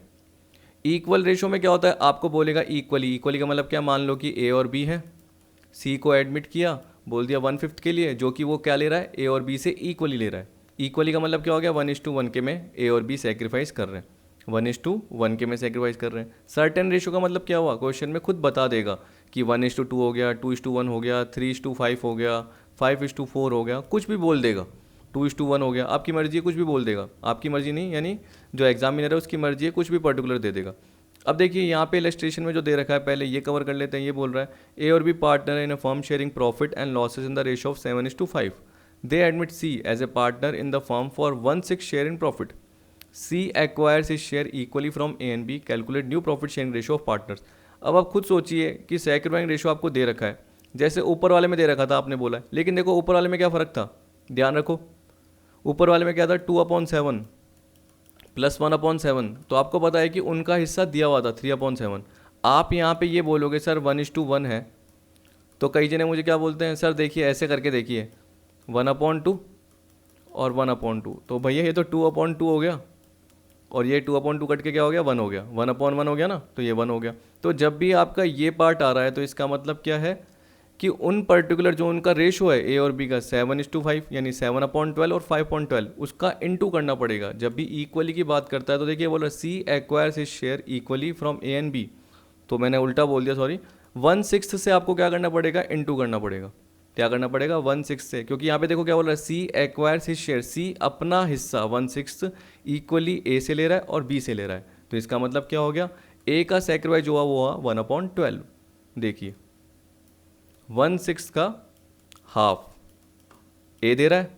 इक्वल रेशो में क्या होता है, आपको बोलेगा इक्वली, इक्वली का मतलब क्या, मान लो कि ए और बी है, सी को एडमिट किया, बोल दिया 1/5 के लिए, जो कि वो क्या ले रहा है ए और बी से इक्वली ले रहा है। इक्वली का मतलब क्या हो गया, 1:1 के में ए और बी सेक्रीफाइस कर रहे हैं, 1:1 के में सेक्रीफाइस कर रहे हैं। सर्टेन रेशो का मतलब क्या हुआ, क्वेश्चन में खुद बता देगा कि 1:2 हो गया, 2:1 हो गया, 3:5 हो गया, 5:4 हो गया, कुछ भी बोल देगा, 2:1 हो गया, आपकी मर्जी है, कुछ भी बोल देगा। आपकी मर्जी नहीं, यानी जो एग्जामिनर है उसकी मर्जी है, कुछ भी पर्टिकुलर दे देगा। अब देखिए यहाँ पे इलस्ट्रेशन में जो दे रखा है, पहले ये कवर कर लेते हैं। ये बोल रहा है ए और B partner in a firm sharing profit and losses in the ratio of 7:5। They admit C as a partner in the firm for 1/6 share in profit. C acquires his share equally from A and B, calculate new profit sharing ratio of partners. अब आप खुद सोचिए कि सेक्रीफाइंग ratio आपको दे रखा है, जैसे ऊपर वाले में दे रखा था आपने बोला है, लेकिन देखो ऊपर वाले में क्या फ़र्क था, ध्यान रखो, ऊपर वाले में क्या था 2/7 + 1/7, तो आपको पता है कि उनका हिस्सा दिया हुआ था 3/7। आप यहाँ पे ये बोलोगे सर 1:1 है, तो कई जने मुझे क्या बोलते हैं, सर देखिए ऐसे करके देखिए 1/2 और 1/2, तो भैया ये तो 2/2 हो गया, और ये 2/2 कट के क्या हो गया 1 हो गया, 1/1 हो गया ना, तो ये 1 हो गया। तो जब भी आपका ये पार्ट आ रहा है तो इसका मतलब क्या है कि उन पर्टिकुलर जो उनका रेशो है ए और बी का 7:5 यानी 7/12 और 5/12 उसका इनटू करना पड़ेगा। जब भी इक्वली की बात करता है तो देखिए बोला C acquires his share equally from A and B, तो मैंने उल्टा बोल दिया सॉरी, 1/6 से आपको क्या करना पड़ेगा, इनटू करना पड़ेगा। क्या करना पड़ेगा 1/6 से, क्योंकि यहाँ पे देखो क्या बोल रहा है, सी एक्वायर्स हिज शेयर, सी अपना हिस्सा 1/6 इक्वली ए से ले रहा है और बी से ले रहा है, तो इसका मतलब क्या हो गया, ए का सेक्रीफाइस जो हुआ वो हुआ 1/12। देखिए 1/6 का हाफ ए दे रहा है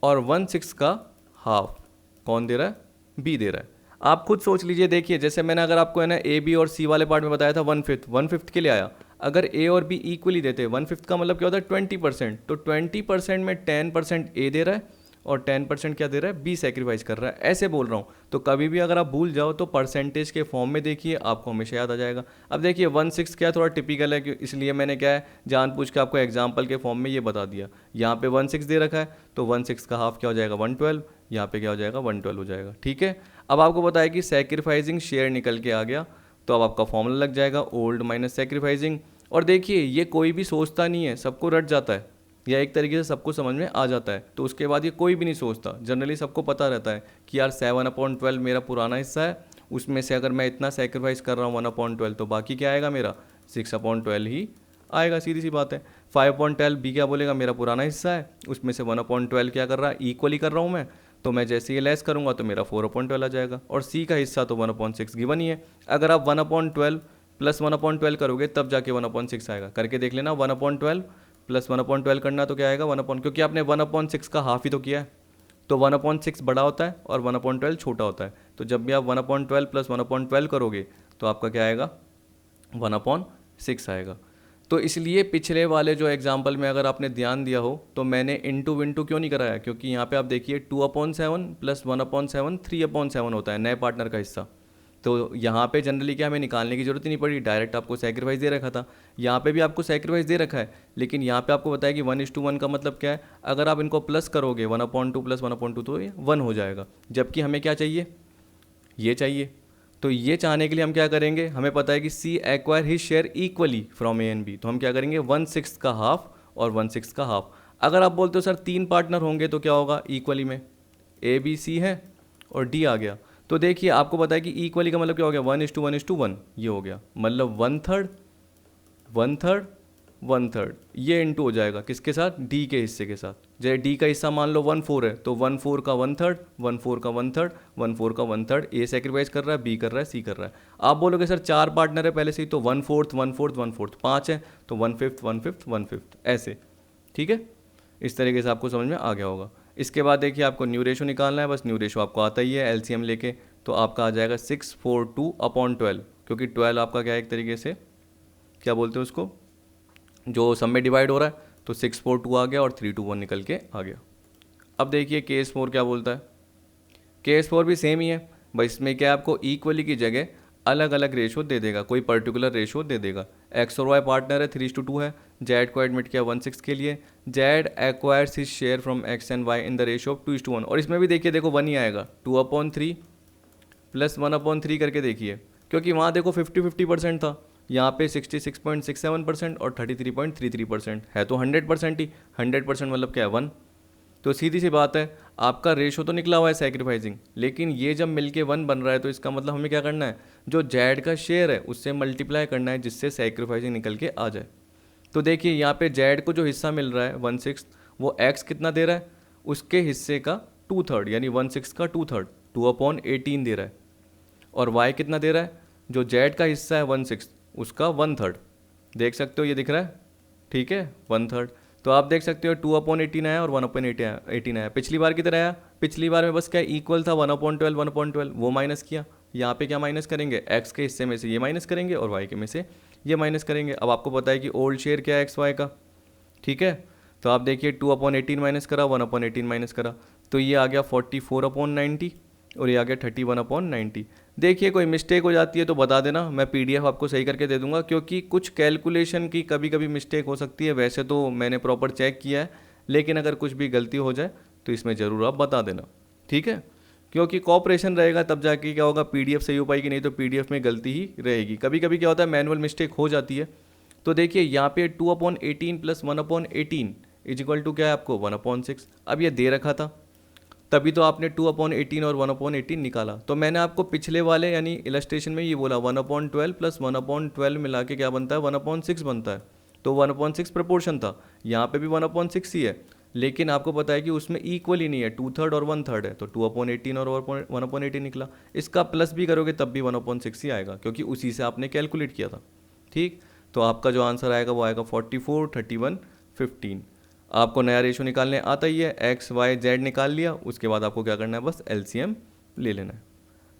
और 1/6 का हाफ कौन दे रहा है, बी दे रहा है। आप खुद सोच लीजिए, देखिए जैसे मैंने अगर आपको है ना ए बी और सी वाले पार्ट में बताया था 1/5 के लिए आया, अगर ए और बी इक्वली देते 1/5 का मतलब क्या होता है 20%, तो 20% में 10% ए दे रहा है और 10% क्या दे रहा है, बी सेक्रीफाइस कर रहा है, ऐसे बोल रहा हूँ। तो कभी भी अगर आप भूल जाओ तो परसेंटेज के फॉर्म में देखिए, आपको हमेशा याद आ जाएगा। अब देखिए 1/6 क्या थोड़ा टिपिकल है, इसलिए मैंने क्या है जानबूझ के आपको एग्जाम्पल के फॉर्म में ये बता दिया। यहाँ पे 1/6 दे रखा है तो 1/6 का हाफ क्या हो जाएगा 1/12, यहाँ पे क्या हो जाएगा 1/12 हो जाएगा। ठीक है, अब आपको पता है कि सेक्रीफाइसिंग शेयर निकल के आ गया, तो अब आपका फॉर्मूला लग जाएगा ओल्ड माइनस सेक्रीफाइसिंग। और देखिए ये कोई भी सोचता नहीं है, सबको रट जाता है, या एक तरीके से सबको समझ में आ जाता है, तो उसके बाद ये कोई भी नहीं सोचता। जनरली सबको पता रहता है कि यार 7/12 मेरा पुराना हिस्सा है, उसमें से अगर मैं इतना सेक्रीफाइस कर रहा हूँ 1/12, तो बाकी क्या आएगा मेरा 6/12 ही आएगा, सीधी सी बात है। 5/12 बी क्या बोलेगा, मेरा पुराना हिस्सा है, उसमें से 1/12 क्या कर रहा है, इक्वली कर रहा हूँ मैं, तो मैं जैसे ही लेस करूँगा तो मेरा 4/12 आ जाएगा। और सी का हिस्सा तो 1/6 गिवन ही है, अगर आप 1/12 + 1/12 करोगे तब जाके 1/6 आएगा। करके देख लेना, 1/12 + 1/12 करना तो क्या आएगा 1/, क्योंकि आपने 1/6 का हाफ ही तो किया है, तो 1/6 बड़ा होता है और 1/12 छोटा होता है। तो जब भी आप 1/12 + 1/12 करोगे तो आपका क्या आएगा 1/6 आएगा। तो इसलिए पिछले वाले जो एग्जाम्पल में अगर आपने ध्यान दिया हो तो मैंने इंटू विंटू क्यों नहीं कराया, क्योंकि यहाँ पे आप देखिए 2/7 + 1/7 3/7 होता है नए पार्टनर का हिस्सा, तो यहाँ पे जनरली क्या हमें निकालने की जरूरत ही नहीं पड़ी, डायरेक्ट आपको सेक्रीफाइस दे रखा था। यहाँ पे भी आपको सेक्रीफाइस दे रखा है, लेकिन यहाँ पे आपको बताया कि 1:1 का मतलब क्या है, अगर आप इनको प्लस करोगे 1/2 + 1/2 तो ये 1 हो जाएगा, जबकि हमें क्या चाहिए, ये चाहिए। तो ये चाहने के लिए हम क्या करेंगे, हमें पता है कि C acquire his share equally from A and B, तो हम क्या करेंगे 1/6 का हाफ और 1/6 का हाफ। अगर आप बोलते हो सर 3 पार्टनर होंगे तो क्या होगा, इक्वली में ए बी सी है और डी आ गया। तो देखिए आपको पता है कि इक्वली का मतलब क्या हो गया, 1:1:1 ये हो गया, मतलब 1/3 1/3 1/3 ये इंटू हो जाएगा किसके साथ, डी के हिस्से के साथ। जैसे डी का हिस्सा मान लो 1/4 है, तो 1/4 का 1/3 1/4 का 1/3 1/4 का 1/3 ए सेक्रीफाइस कर रहा है, बी कर रहा है, सी कर रहा है। आप बोलोगे सर 4 पार्टनर है पहले से ही, तो 1/4 1/4 1/4 5 है, तो 1/5 1/5 1/5 ऐसे, ठीक है। इस तरीके से आपको समझ में आ गया होगा। इसके बाद देखिए आपको न्यू रेशो निकालना है, बस न्यू रेशो आपको आता ही है एलसीएम लेके, तो आपका आ जाएगा 642/12, क्योंकि 12 आपका क्या है एक तरीके से क्या बोलते हैं उसको, जो सब में डिवाइड हो रहा है, तो 642 आ गया और 321 निकल के आ गया। अब देखिए केस 4 क्या बोलता है, केस 4 भी सेम ही है, बस इसमें क्या है, आपको इक्वली की जगह अलग अलग रेशो दे देगा, कोई पर्टिकुलर रेशो दे देगा। एक्स और वाई पार्टनर है, 3:2 है, जेड को एडमिट किया 1/6 के लिए, Z acquires his share from X and Y in the ratio of 2:1, और इसमें भी देखिए देखो 1 ही आएगा, 2/3 + 1/3 करके देखिए, क्योंकि वहाँ देखो 50-50% था, यहाँ पे 66.67% और 33.33% है, तो 100% ही, 100% मतलब क्या है 1। तो सीधी सी बात है, आपका रेशो तो निकला हुआ है सेक्रीफाइसिंग, लेकिन ये जब मिलके 1 बन रहा है, तो इसका मतलब हमें क्या करना है, जो जेड का शेयर है उससे मल्टीप्लाई करना है, जिससे सेक्रीफाइसिंग निकल के आ जाए। तो देखिए यहाँ पे जेड को जो हिस्सा मिल रहा है 1/6, वो एक्स कितना दे रहा है, उसके हिस्से का 2/3 यानी 1/6 का 2/3 2/18 दे रहा है, और वाई कितना दे रहा है, जो जेड का हिस्सा है 1/6 उसका 1/3, देख सकते हो ये दिख रहा है, ठीक है 1/3। तो आप देख सकते हो 2/18 आया और 1/18 आया, पिछली बार की तरह आया, पिछली बार में बस क्या इक्वल था 1/12 1/12, वो माइनस किया, यहाँ पे क्या माइनस करेंगे, एक्स के हिस्से में से ये माइनस करेंगे और वाई के में से ये माइनस करेंगे। अब आपको पता है कि ओल्ड शेयर क्या है एक्स वाई का, ठीक है। तो आप देखिए 2/18 माइनस करा, 1/18 माइनस करा, तो ये आ गया 44/90 और ये आ गया 31/90। देखिए कोई मिस्टेक हो जाती है तो बता देना, मैं पीडीएफ आपको सही करके दे दूंगा, क्योंकि कुछ कैलकुलेशन की कभी कभी मिस्टेक हो सकती है। वैसे तो मैंने प्रॉपर चेक किया है, लेकिन अगर कुछ भी गलती हो जाए तो इसमें ज़रूर आप बता देना, ठीक है। क्योंकि कॉपरेशन रहेगा तब जाके क्या होगा, पीडीएफ सही हो पाएगी, नहीं तो पीडीएफ में गलती ही रहेगी। कभी कभी क्या होता है मैनुअल मिस्टेक हो जाती है। तो देखिए यहाँ पे 2/18 + 1/18 इक्वल टू क्या है आपको 1/6। अब ये दे रखा था, तभी तो आपने 2/18 और 1/18 निकाला। तो मैंने आपको पिछले वाले यानी इलस्ट्रेशन में ये बोला 1/12 + 1/12 मिला के क्या बनता है 1/6 बनता है, तो 1/6 प्रपोर्शन था, यहाँ पे भी 1/6 ही है, लेकिन आपको पता है कि उसमें इक्वल ही नहीं है, 2/3 और 1/3 है, तो 2/18 और 1/18 निकला। इसका प्लस भी करोगे तब भी 1/6 ही आएगा, क्योंकि उसी से आपने कैलकुलेट किया था, ठीक। तो आपका जो आंसर आएगा वो आएगा 44 31 15। आपको नया रेशो निकालने आता ही है, एक्स वाई जेड निकाल लिया, उसके बाद आपको क्या करना है, बस एलसीएम ले लेना है।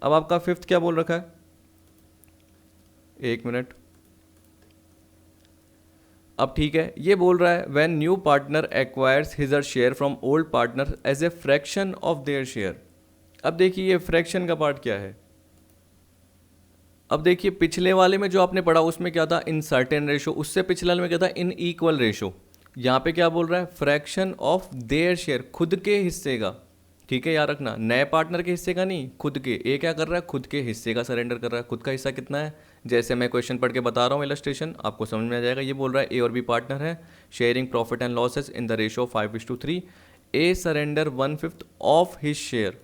अब आपका फिफ्थ क्या बोल रखा है, एक मिनट, अब ठीक है, ये बोल रहा है when new partner acquires his her share from old partner as a fraction of their share. अब देखिए ये फ्रैक्शन का पार्ट क्या है, अब देखिए पिछले वाले में जो आपने पढ़ा उसमें क्या था, इन सर्टेन रेशो, उससे पिछले वाले में क्या था, इन इक्वल रेशो। यहाँ पे क्या बोल रहा है, फ्रैक्शन ऑफ देयर शेयर, खुद के हिस्से का, ठीक है याद रखना, नए पार्टनर के हिस्से का नहीं, खुद के। ए क्या कर रहा है, खुद के हिस्से का सरेंडर कर रहा है। खुद का हिस्सा कितना है, जैसे मैं क्वेश्चन पढ़ के बता रहा हूँ इलस्ट्रेशन, आपको समझ में आ जाएगा। ये बोल रहा है ए और बी पार्टनर है, sharing profit and losses in the ratio 5:3, A surrender 1/5 of his share,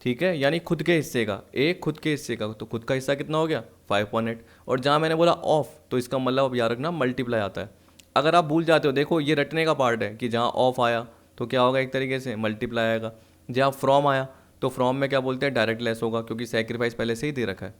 ठीक है, यानी खुद के हिस्से का, ए खुद के हिस्से का, तो खुद का हिस्सा कितना हो गया 5.8, और जहाँ मैंने बोला ऑफ, तो इसका मतलब अब याद रखना मल्टीप्लाई आता है। अगर आप भूल जाते हो, देखो ये रटने का पार्ट है कि जहाँ ऑफ आया तो क्या होगा, एक तरीके से मल्टीप्लाई आएगा। जहाँ फ्रॉम आया तो फ्रॉम में क्या बोलते हैं, डायरेक्ट लेस होगा, क्योंकि सेक्रीफाइस पहले से ही दे रखा है,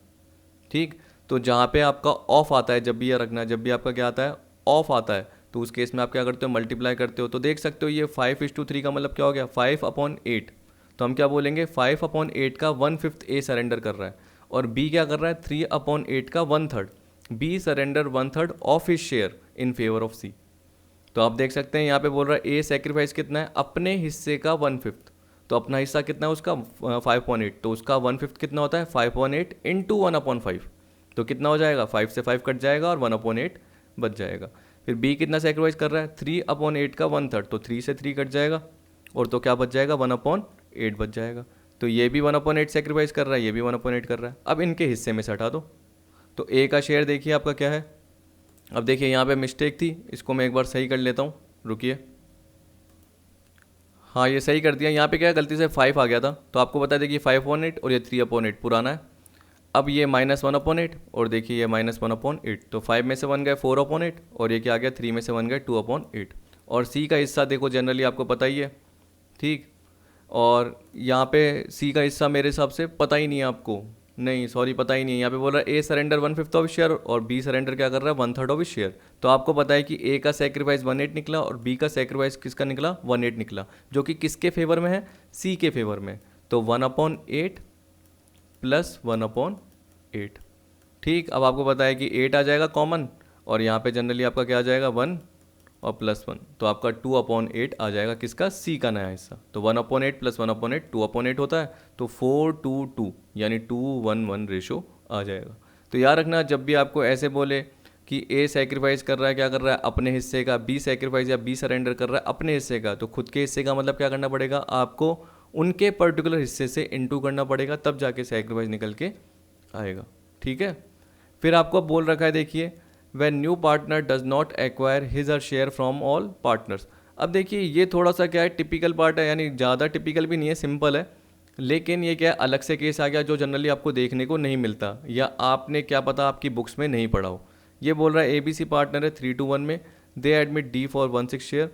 ठीक। तो जहाँ पे आपका ऑफ आता है, जब भी यह रखना, जब भी आपका क्या आता है ऑफ आता है, तो उस केस में आप क्या करते हो, मल्टीप्लाई करते हो। तो देख सकते हो ये 5:3 का मतलब क्या हो गया 5/8, तो हम क्या बोलेंगे 5/8 का 1/5 ए सरेंडर कर रहा है, और बी क्या कर रहा है 3/8 का 1/3, B surrender 1/3 of his share in favour of C. तो आप देख सकते हैं यहाँ पे बोल रहा है ए सेक्रीफाइस कितना है, अपने हिस्से का 1/5, तो तो अपना हिस्सा कितना है उसका 5/8, तो उसका 1/5 कितना होता है 5/8 इंटू 1/5, तो कितना हो जाएगा 5 से 5 कट जाएगा और 1/8 बच जाएगा। फिर बी कितना सेक्रीफाइस कर रहा है 3/8 का 1/3, तो 3 से 3 कट जाएगा और तो क्या बच जाएगा 1/8 बच जाएगा। तो ये भी 1/8 सेक्रीफाइस कर रहा है, ये भी 1/8 कर रहा है। अब इनके हिस्से में से हटा दो, तो ए का शेयर देखिए आपका क्या है। अब देखिए यहाँ पे मिस्टेक थी, इसको मैं एक बार सही कर लेता हूँ, रुकिए। हाँ ये सही कर दिया, यहाँ पे क्या है गलती से 5 आ गया था, तो आपको बता दें कि 5/8 और ये 3/8 पुराना है। अब ये -1/8 और देखिए ये -1/8, तो 5 में से 1 गए 4/8 और ये क्या आ गया 3 में से 1 गए 2/8। और सी का हिस्सा देखो जनरली आपको पता ही है, ठीक। और यहाँ पे सी का हिस्सा मेरे हिसाब से पता ही नहीं है आपको, नहीं सॉरी पता ही नहीं है। यहाँ पे बोल रहा है ए सरेंडर 1/5 ऑफ शेयर और बी सरेंडर क्या कर रहा है 1/3 ऑफ शेयर। तो आपको पता है कि ए का सेक्रीफाइस 1/8 निकला और बी का सेक्रीफाइस किसका निकला 1/8 निकला, जो कि किसके फेवर में है सी के फेवर में। तो 1/8 प्लस 1/8, ठीक। अब आपको पता है कि 8 आ जाएगा कॉमन और यहाँ पे जनरली आपका क्या आ जाएगा 1 और +1, तो आपका 2/8 आ जाएगा किसका सी का नया हिस्सा। तो 1/8 प्लस 1/8 2/8 होता है, तो 4:2 यानी 2:1 रेशो आ जाएगा। तो याद रखना जब भी आपको ऐसे बोले कि ए सेक्रीफाइस कर रहा है क्या कर रहा है अपने हिस्से का, बी सेक्रीफाइस या बी सरेंडर कर रहा है अपने हिस्से का, तो खुद के हिस्से का मतलब क्या करना पड़ेगा आपको उनके पर्टिकुलर हिस्से से इनटू करना पड़ेगा, तब जाके सेक्रीफाइस निकल के आएगा, ठीक है। फिर आपको बोल रखा है देखिए when new partner does not acquire his or share from all partners. अब देखिए ये थोड़ा सा क्या है टिपिकल पार्ट है, यानी ज़्यादा टिपिकल भी नहीं है, सिंपल है, लेकिन ये क्या है अलग से केस आ गया जो जनरली आपको देखने को नहीं मिलता या आपने क्या पता आपकी बुक्स में नहीं पढ़ा हो। ये बोल रहा है ABC पार्टनर है 3:1 में, they admit D for 1/6 share,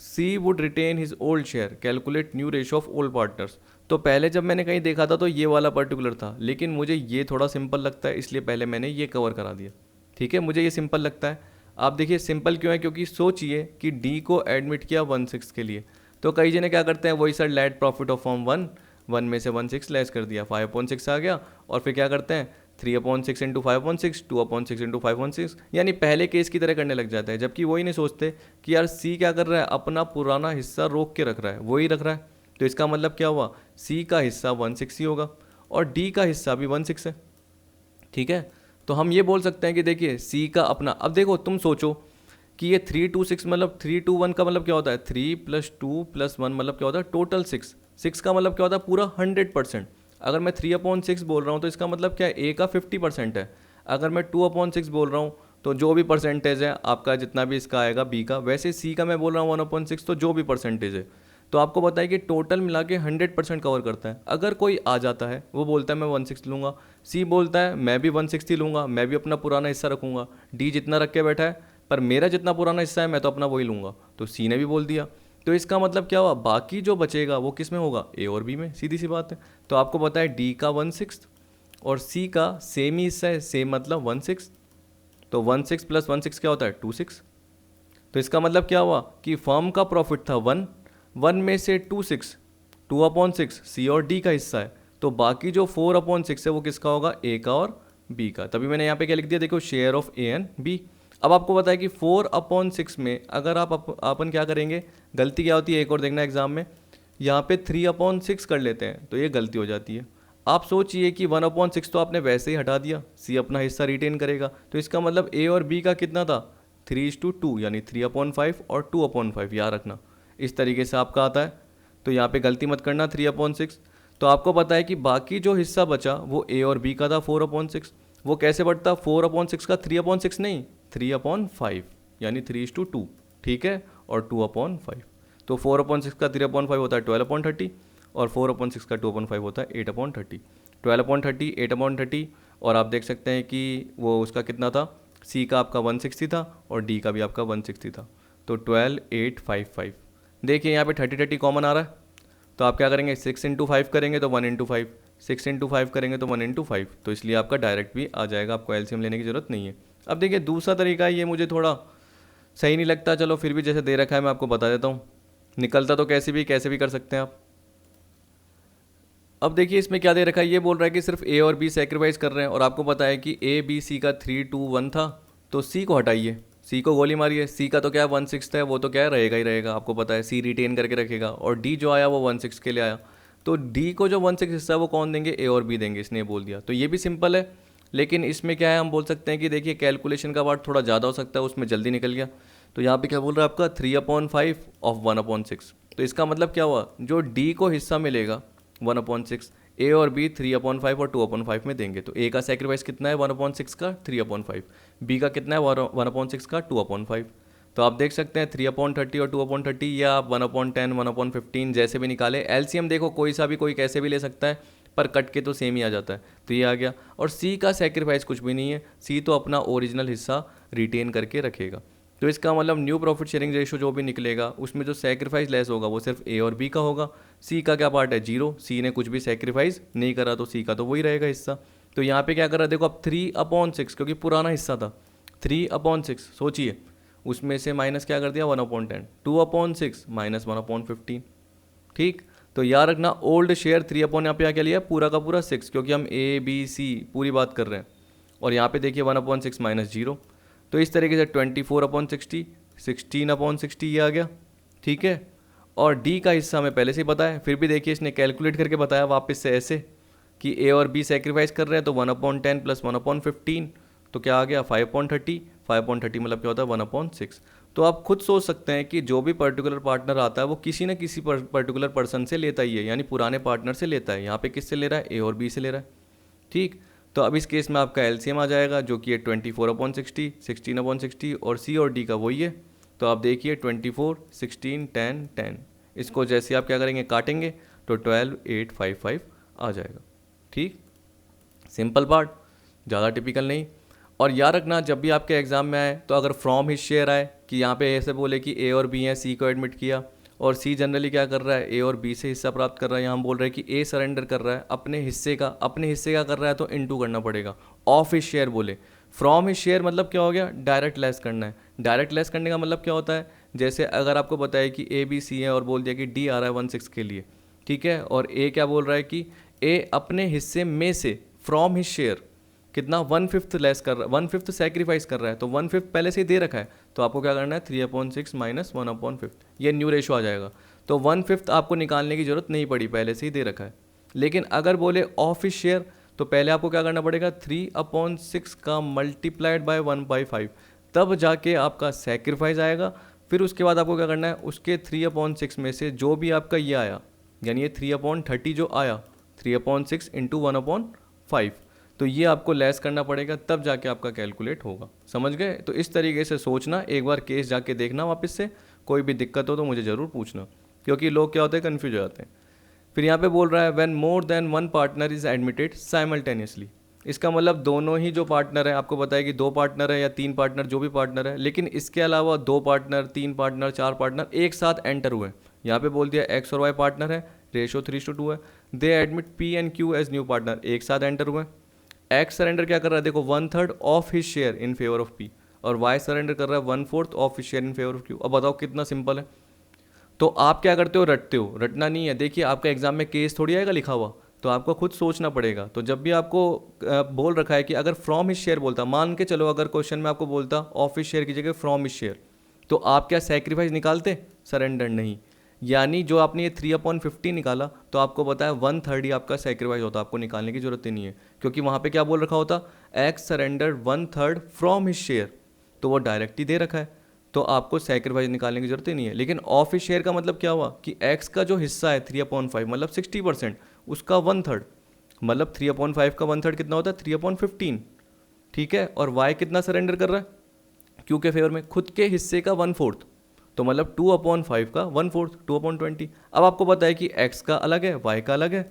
C would retain his old share, calculate new ratio of old partners. तो पहले जब मैंने कहीं देखा था तो ये वाला पर्टिकुलर था, लेकिन मुझे ये थोड़ा सिंपल लगता है इसलिए पहले मैंने ये कवर करा दिया, ठीक है। मुझे ये सिंपल लगता है। आप देखिए सिंपल क्यों है, क्योंकि सोचिए कि डी को एडमिट किया 1/6 के लिए, तो कई जने क्या करते हैं वही sir let profit of form 1 में से 1/6 लेस कर दिया 5/6 आ गया, और फिर क्या करते हैं 3/6 इंटू 5/6 2/6 इंटू 5/6, यानी पहले केस की तरह करने लग जाता है, जबकि वही नहीं सोचते कि यार सी क्या कर रहा है अपना पुराना हिस्सा रोक के रख रहा है, वही रख रहा है। तो इसका मतलब क्या हुआ सी का हिस्सा 1/6 ही होगा और डी का हिस्सा भी 1/6 है, ठीक है। तो हम ये बोल सकते हैं कि देखिए सी का अपना, अब देखो तुम सोचो कि ये 3/2 मतलब 3/2 का मतलब क्या होता है 3 + 2 + 1 मतलब क्या होता है टोटल 6 का मतलब क्या होता है पूरा 100%। अगर मैं 3/6 बोल रहा हूँ तो इसका मतलब क्या है ए का 50% है। अगर मैं 2/6 बोल रहा हूँ तो जो भी परसेंटेज है आपका जितना भी इसका आएगा बी का, वैसे सी का मैं बोल रहा हूँ 1/6 तो जो भी परसेंटेज है, तो आपको बताइए कि टोटल मिला के 100% कवर करता है। अगर कोई आ जाता है वो बोलता है मैं 1/6 लूँगा, सी बोलता है मैं भी 1/6 ही लूँगा, मैं भी अपना पुराना हिस्सा रखूँगा, डी जितना रख के बैठा है पर मेरा जितना पुराना हिस्सा है मैं तो अपना वही लूँगा, तो सी ने भी बोल दिया। तो इसका मतलब क्या हुआ बाकी जो बचेगा वो किस में होगा ए और बी में, सीधी सी बात है। तो आपको पता है डी का 1/6 और सी का सेम ही हिस्सा है, सेम मतलब 1/6, तो 1/6 + 1/6 क्या होता है 2/6। तो इसका मतलब क्या हुआ कि फर्म का प्रॉफिट था 1 में से 2/6 सी और डी का हिस्सा है, तो बाकी जो 4/6 है वो किसका होगा ए का और बी का। तभी मैंने यहाँ पे क्या लिख दिया देखो share of A and B. अब आपको पता है कि 4/6 में अगर अपन क्या करेंगे, गलती क्या होती है एक और देखना एग्जाम में, यहाँ पे 3/6 कर लेते हैं तो ये गलती हो जाती है। आप सोचिए कि 1/6 तो आपने वैसे ही हटा दिया, सी अपना हिस्सा रिटेन करेगा, तो इसका मतलब ए और बी का कितना था 3:2 यानी 3/5 और 2/5, याद रखना इस तरीके से आपका आता है। तो यहाँ पे गलती मत करना 3/6। तो आपको पता है कि बाकी जो हिस्सा बचा वो ए और बी का था 4/6, वो कैसे बढ़ता 4/6 का 3/6 नहीं 3/5 यानी 3:2, ठीक है, और 2/5। तो 4/6 का 3/5 होता है 12/30 और 4/6 का 2/5 होता है 8/30। 12/30 8/30, और आप देख सकते हैं कि वो उसका कितना था सी का आपका 1/6 था और डी का भी आपका 1/6 था, तो 12 8 5 5। देखिए यहाँ पे 30 कॉमन आ रहा है, तो आप क्या करेंगे 6 × 5 करेंगे तो 1 × 5, 6 × 5 करेंगे तो 1 × 5, तो इसलिए आपका डायरेक्ट भी आ जाएगा, आपको एलसीएम लेने की ज़रूरत नहीं है। अब देखिए दूसरा तरीका ये मुझे थोड़ा सही नहीं लगता, चलो फिर भी जैसे दे रखा है मैं आपको बता देता हूँ, निकलता तो कैसे भी कर सकते हैं आप। अब देखिए इसमें क्या दे रखा है, ये बोल रहा है कि सिर्फ ए और बी सेक्रीफाइस कर रहे हैं और आपको पता है कि ए बी सी का 3:2 था, तो सी को हटाइए, सी को गोली मारिए, सी का तो क्या है 1/6 है, वो तो क्या है रहेगा ही रहेगा, आपको पता है सी रिटेन करके रखेगा, और डी जो आया वो 1/6 के लिए आया। तो डी को जो 1/6 हिस्सा है वो कौन देंगे, ए और बी देंगे, इसने बोल दिया। तो ये भी सिंपल है, लेकिन इसमें क्या है, हम बोल सकते हैं कि देखिए कैलकुलेशन का पार्ट थोड़ा ज़्यादा हो सकता है, उसमें जल्दी निकल गया। तो यहाँ पे क्या बोल रहा है आपका 3/5 ऑफ 1/6। तो इसका मतलब क्या हुआ, जो डी को हिस्सा मिलेगा 1/6, ए और बी 3/5 और 2/5 में देंगे। तो ए का सेक्रीफाइस कितना है 1/6 का 3/5, बी का कितना है 1/6 का 2/5। तो आप देख सकते हैं 3/30 और 2/30, या आप 1/10 1/15 जैसे भी निकाले, एलसीएम देखो कोई सा भी कोई कैसे भी ले सकता है, पर कट के तो सेम ही आ जाता है। तो ये आ गया। और सी का सेक्रीफाइस कुछ भी नहीं है, सी तो अपना ओरिजिनल हिस्सा रिटेन करके रखेगा। तो इसका मतलब न्यू प्रॉफिट शेयरिंग रेशो जो भी निकलेगा उसमें जो सेक्रीफाइस लेस होगा वो सिर्फ ए और बी का होगा। सी का क्या पार्ट है, 0, सी ने कुछ भी सेक्रीफाइस नहीं करा तो सी का तो वही रहेगा हिस्सा। तो यहाँ पे क्या कर रहा है देखो, अब 3/6 क्योंकि पुराना हिस्सा था, 3/6 सोचिए, उसमें से माइनस क्या कर दिया 1/10, 2/6 माइनस 1/15। ठीक, तो याद रखना ओल्ड शेयर 3 यहाँ पे क्या लिया पूरा का पूरा 6, क्योंकि हम ए बी सी पूरी बात कर रहे हैं। और यहाँ पे देखिए 1/6 माइनस 0, तो इस तरीके से 24/60, 16/60 ये आ गया। ठीक है, और डी का हिस्सा हमें पहले से ही पता है, फिर भी देखिए इसने कैलकुलेट करके बताया वापस से ऐसे कि ए और बी सेक्रीफाइस कर रहे हैं, तो 1/10 प्लस 1/15 तो क्या आ गया 5/30, 5/30 मतलब क्या होता है 1/6। तो आप खुद सोच सकते हैं कि जो भी पर्टिकुलर पार्टनर आता है वो किसी न किसी पर्टिकुलर पर्सन से लेता ही है, यानी पुराने पार्टनर से लेता है। यहाँ पे किससे ले रहा है, ए और बी से ले रहा है। ठीक, तो अब इस केस में आपका एलसीएम आ जाएगा जो कि है 24/60, 16/60, और सी और डी का वही है। तो आप देखिए 24, 16, 10, 10, इसको जैसे आप क्या करेंगे काटेंगे तो 12,855 आ जाएगा। ठीक, सिंपल पार्ट, ज़्यादा टिपिकल नहीं। और याद रखना जब भी आपके एग्जाम में आए तो अगर फ्रॉम हिज शेयर आए कि यहाँ पे ऐसे बोले कि ए और बी हैं, सी को एडमिट किया, और सी जनरली क्या कर रहा है, ए और बी से हिस्सा प्राप्त कर रहा है, यहाँ हम बोल रहे हैं कि ए सरेंडर कर रहा है अपने हिस्से का, अपने हिस्से का कर रहा है तो इनटू करना पड़ेगा। ऑफ हिज शेयर बोले, फ्रॉम हिज शेयर मतलब क्या हो गया, डायरेक्ट लेस करना है। डायरेक्ट लेस करने का मतलब क्या होता है, जैसे अगर आपको बताया कि ए बी सी है और बोल दिया कि डी आ रहा है 1/6 के लिए, ठीक है, और ए क्या बोल रहा है कि ए अपने हिस्से में से फ्रॉम हिज शेयर कितना 1/5 लेस कर रहा है, 1/5 सेक्रीफाइस कर रहा है, तो 1/5 पहले से ही दे रखा है, तो आपको क्या करना है 3/6 माइनस 1/5, ये न्यू रेशो आ जाएगा। तो 1/5 आपको निकालने की जरूरत नहीं पड़ी, पहले से ही दे रखा है। लेकिन अगर बोले ऑफ हिज शेयर तो पहले आपको क्या करना पड़ेगा 3/6 का मल्टीप्लाइड बाय 1/5, तब जाके आपका सेक्रीफाइस आएगा। फिर उसके बाद आपको क्या करना है, उसके 3/6 में से जो भी आपका ये आया, यानी ये 3/30 जो आया, 3/6 इंटू 1/5, तो ये आपको लेस करना पड़ेगा, तब जाके आपका कैलकुलेट होगा। समझ गए? तो इस तरीके से सोचना, एक बार केस जाके देखना वापस से, कोई भी दिक्कत हो तो मुझे ज़रूर पूछना, क्योंकि लोग क्या होते हैं कन्फ्यूज हो जाते हैं। फिर यहाँ पे बोल रहा है when more than one partner is admitted simultaneously. इसका मतलब दोनों ही जो पार्टनर है, आपको पता है कि 2 पार्टनर है या 3 पार्टनर जो भी पार्टनर है, लेकिन इसके अलावा 2 पार्टनर, 3 पार्टनर, 4 पार्टनर एक साथ एंटर हुए। यहाँ पे बोल दिया एक्स और वाई पार्टनर है, रेशो 3:2 है, they admit P and Q as new partner, एक साथ एंटर हुए। एक्स सरेंडर क्या कर रहा है देखो 1/3 of his share in favour of P, और वाई सरेंडर कर रहा है 1/4 of his share in favour of Q. अब बताओ कितना सिंपल है। तो आप क्या करते हो, रटते हो, रटना नहीं है। देखिए आपका एग्जाम में केस थोड़ी आएगा लिखा हुआ, तो आपको खुद सोचना पड़ेगा। तो जब भी आपको बोल रखा है कि अगर फ्रॉम हिज शेयर बोलता, मान के चलो अगर क्वेश्चन में आपको बोलता ऑफ हिज शेयर की जगह फ्रॉम हिज शेयर, तो आप क्या सेक्रीफाइस निकालते, सरेंडर नहीं। यानी जो आपने ये 3/50 निकाला, तो आपको पता है 1/3 ही आपका सेक्रीफाइस होता, आपको निकालने की जरूरत ही नहीं है, क्योंकि वहाँ पे क्या बोल रखा होता, x surrender 1/3 from his share, तो वो डायरेक्ट ही दे रखा है, तो आपको सेक्रीफाइस निकालने की जरूरत ही नहीं है। लेकिन ऑफ हिज शेयर का मतलब क्या हुआ कि एक्स का जो हिस्सा है 3/5 मतलब 60%, उसका 1/3 मतलब 3/5 का 1/3 कितना होता है 3/15, ठीक है। और वाई कितना सरेंडर कर रहा है, क्यू के फेवर में खुद के हिस्से का 1/4, तो मतलब 2/5 का 1/4, 2/20। अब आपको पता है कि x का अलग है, y का अलग है,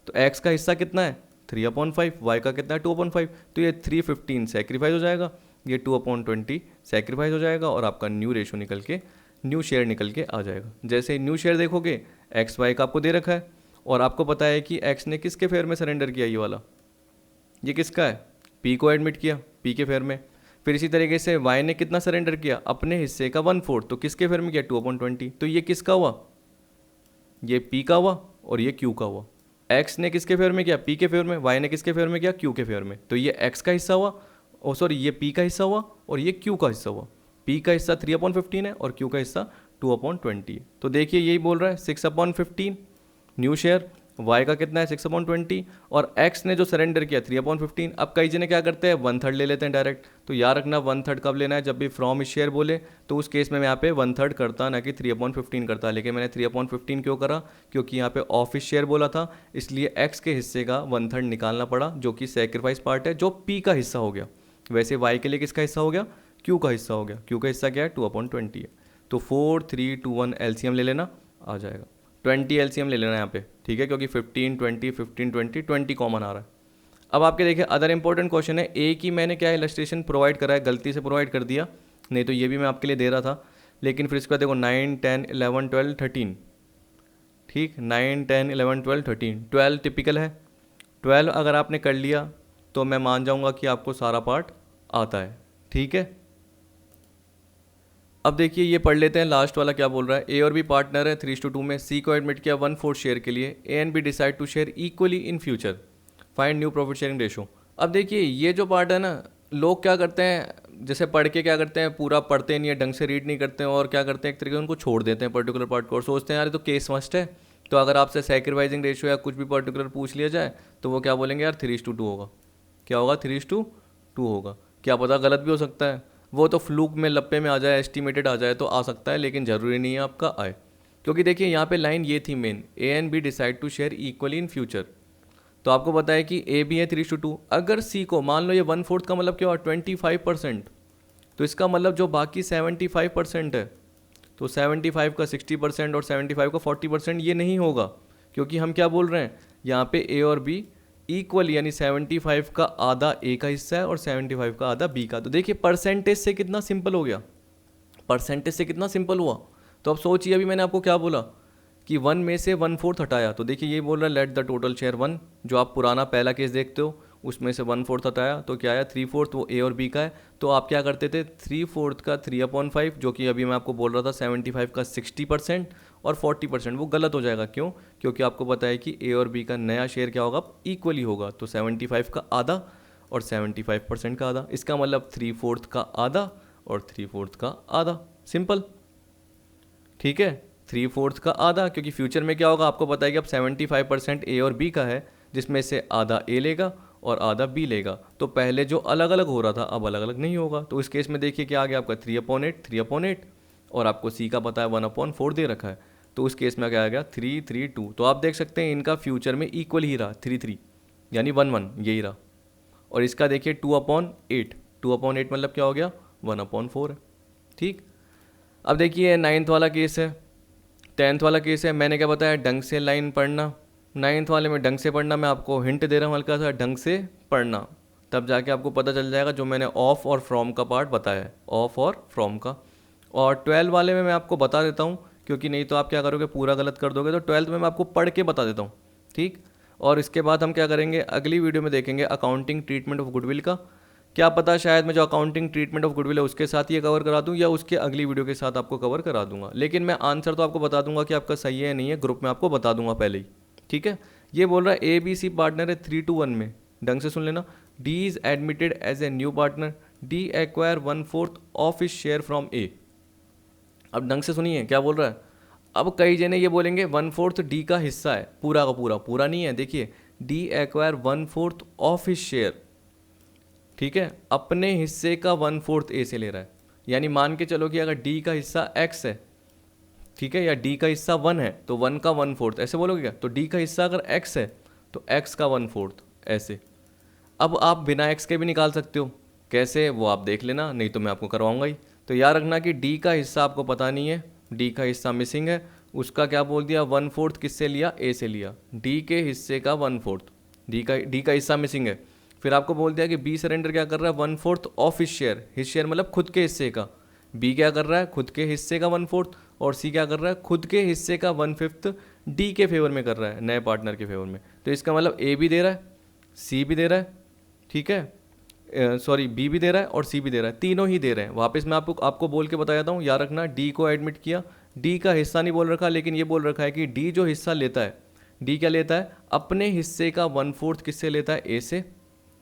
तो x का हिस्सा कितना है 3/5, y का कितना है 2/5, तो ये 3/15 सेक्रीफाइस हो जाएगा, ये 2/20 सेक्रीफाइस हो जाएगा, और आपका न्यू रेशो निकल के, न्यू शेयर निकल के आ जाएगा। जैसे न्यू शेयर देखोगे एक्स वाई का आपको दे रखा है, और आपको पता है कि एक्स ने किसके फेयर में सरेंडर किया, ये वाला, ये किसका है, पी को एडमिट किया, पी के फेयर में। फिर इसी तरीके से y ने कितना सरेंडर किया, अपने हिस्से का 1/4, तो किसके फेयर में किया 2/20, तो ये किसका हुआ, ये p का हुआ और ये q का हुआ। x ने किसके फेयर में किया, p के फेयर में, y ने किसके फेयर में किया, q के फेयर में, तो ये x का हिस्सा हुआ, ओ सॉरी ये p का हिस्सा हुआ और ये q का हिस्सा हुआ। p का हिस्सा 3/15 है और q का हिस्सा 2/20 है। तो देखिए यही बोल रहा है 6/15 न्यू शेयर, वाई का कितना है 6/20 और एक्स ने जो सरेंडर किया 3/15। अब कई जने क्या करते हैं 1/3 ले लेते हैं डायरेक्ट। तो याद रखना 1/3 कब लेना है, जब भी फ्रॉम शेयर बोले तो उस केस में मैं यहाँ पे 1/3 करता ना कि 3/15 करता। लेकिन मैंने 3/15 क्यों करा, क्योंकि यहाँ पे ऑफिस शेयर बोला था, इसलिए एक्स के हिस्से का 1/3 निकालना पड़ा, जो कि सेक्रीफाइस पार्ट है, जो पी का हिस्सा हो गया। वैसे वाई के लिए किसका हिस्सा हो गया, क्यू का हिस्सा हो गया। क्यू का हिस्सा क्या है 2/20 है। तो 4 3 2 1 एलसीएम ले लेना, आ जाएगा 20 एलसीएम ले लेना यहाँ पे, ठीक है, क्योंकि 15 20 15 20 20 कॉमन आ रहा है। अब आपके देखिए अदर इंपॉर्टेंट क्वेश्चन है, ए की मैंने क्या इलस्ट्रेशन प्रोवाइड करा है, गलती से प्रोवाइड कर दिया, नहीं तो ये भी मैं आपके लिए दे रहा था। लेकिन फिर इसके बाद देखो 9 10 11 12 13, ठीक, 9 10 11 12 13, 12 टिपिकल है। 12 अगर आपने कर लिया तो मैं मान जाऊँगा कि आपको सारा पार्ट आता है, ठीक है। अब देखिए ये पढ़ लेते हैं लास्ट वाला क्या बोल रहा है। ए और बी पार्टनर है 3:2 में, सी को एडमिट किया 1/4 शेयर के लिए। A and B decide to share equally in future, find new profit sharing ratio. अब देखिए ये जो पार्ट है ना, लोग क्या करते हैं, जैसे पढ़ के क्या करते हैं, पूरा पढ़ते नहीं है, ढंग से रीड नहीं करते हैं और क्या करते हैं एक तरीके से उनको छोड़ देते हैं पर्टिकुलर पार्ट को, और सोचते हैं यार ये तो केस मस्ट है, तो अगर आपसे सैक्रिफाइसिंग रेशियो या कुछ भी पर्टिकुलर पूछ लिया जाए तो वो क्या बोलेंगे यार 3:2 होगा। क्या होगा 3:2 होगा। क्या पता गलत भी हो सकता है, वो तो फ्लूक में लप्पे में आ जाए, एस्टिमेटेड आ जाए तो आ सकता है, लेकिन ज़रूरी नहीं है आपका आए। क्योंकि देखिए यहाँ पे लाइन ये थी main, A and B decide to share equally in future. तो आपको पता है कि ए बी है 3:2, अगर सी को मान लो ये 1/4 का मतलब क्या हुआ 25%, तो इसका मतलब जो बाकी 75% है, तो 75 का 60% और 75 का 40% ये नहीं होगा, क्योंकि हम क्या बोल रहे हैं यहाँ पे ए और बी इक्वल, यानी 75 का आधा ए का हिस्सा है और 75 का आधा बी का। तो देखिए परसेंटेज से कितना सिंपल हो गया, परसेंटेज से कितना सिंपल हुआ। तो अब सोचिए अभी मैंने आपको क्या बोला कि 1 में से 1/4 हटाया, तो देखिए ये बोल रहा है लेट द टोटल शेयर 1, जो आप पुराना पहला केस देखते हो उसमें से 1/4 हटाया तो क्या आया 3/4, वो ए और बी का है। तो आप क्या करते थे 3/4 का 3/5, जो कि अभी मैं आपको बोल रहा था 75 का 60% और 40%, वो गलत हो जाएगा। क्यों, क्योंकि आपको पता है कि ए और बी का नया शेयर क्या होगा इक्वली होगा, तो 75 का आधा और 75% का आधा, इसका मतलब 3/4 का आधा और 3/4 का आधा, सिंपल, ठीक है। 3/4 का आधा, क्योंकि फ्यूचर में क्या होगा आपको पता है कि अब 75% ए और बी का है, जिसमें से आधा ए लेगा और आधा बी लेगा। तो पहले जो अलग अलग हो रहा था अब अलग अलग नहीं होगा। तो इस केस में देखिए क्या आ गया आपका 3/8 3/8, और आपको सी का पता है 1/4 दे रखा है, तो उस केस में क्या आ गया 3/3/2। तो आप देख सकते हैं इनका फ्यूचर में इक्वल ही रहा 3/3, यानी 1/1 यही रहा। और इसका देखिए 2/8, 2/8 मतलब क्या हो गया 1/4 है, ठीक। अब देखिए 9th वाला केस है, 10th वाला केस है। मैंने क्या बताया ढंग से लाइन पढ़ना, 9th वाले में ढंग से पढ़ना, मैं आपको हिंट दे रहा हूँ हल्का सा, ढंग से पढ़ना, तब जाके आपको पता चल जाएगा जो मैंने ऑफ और फ्रॉम का पार्ट बताया है, ऑफ और फ्रॉम का। और 12 वाले में मैं आपको बता देता हूँ, क्योंकि नहीं तो आप क्या करोगे पूरा गलत कर दोगे, तो 12th में मैं आपको पढ़ के बता देता हूँ, ठीक। और इसके बाद हम क्या करेंगे अगली वीडियो में देखेंगे अकाउंटिंग ट्रीटमेंट ऑफ गुडविल का। क्या पता शायद मैं जो अकाउंटिंग ट्रीटमेंट ऑफ गुडविल है उसके साथ ये कवर करा दूं, या उसके अगली वीडियो के साथ आपको कवर करा दूंगा। लेकिन मैं आंसर तो आपको बता दूंगा कि आपका सही है या नहीं है, ग्रुप में आपको बता दूंगा पहले ही, ठीक है। ये बोल रहा है ए बी सी पार्टनर है 3:1 में, ढंग से सुन लेना। D is admitted as a new partner, D acquire 1/4 of his share from A. अब ढंग से सुनिए क्या बोल रहा है। अब कई जने ये बोलेंगे 1/4 डी का हिस्सा है, पूरा का पूरा, पूरा नहीं है। देखिए D acquire 1/4 of his share, ठीक है, अपने हिस्से का 1/4 ए से ले रहा है। यानी मान के चलो कि अगर डी का हिस्सा x है, ठीक है, या डी का हिस्सा 1 है तो 1 का 1/4 ऐसे बोलोगे क्या। तो डी का हिस्सा अगर x है तो x का 1/4 ऐसे। अब आप बिना x के भी निकाल सकते हो, कैसे वो आप देख लेना, नहीं तो मैं आपको करवाऊंगा ही। तो याद रखना कि डी का हिस्सा आपको पता नहीं है, डी का हिस्सा मिसिंग है, उसका क्या बोल दिया 1/4 किससे लिया ए से लिया, डी के हिस्से का 1/4, डी का हिस्सा मिसिंग है। फिर आपको बोल दिया कि बी सरेंडर क्या कर रहा है 1/4 ऑफ हिज शेयर मतलब खुद के हिस्से का। बी क्या कर रहा है खुद के हिस्से का 1/4, और सी क्या कर रहा है खुद के हिस्से का 1/5 डी के फेवर में कर रहा है, नए पार्टनर के फेवर में। तो इसका मतलब ए भी दे रहा है, सी भी दे रहा है, ठीक है, सॉरी बी भी दे रहा है और सी भी दे रहा है, तीनों ही दे रहे हैं। वापस मैं आपको बोल के बताया था, याद रखना डी को एडमिट किया, डी का हिस्सा नहीं बोल रखा, लेकिन ये बोल रखा है कि डी जो हिस्सा लेता है, डी क्या लेता है अपने हिस्से का 1/4 किससे लेता है ए से,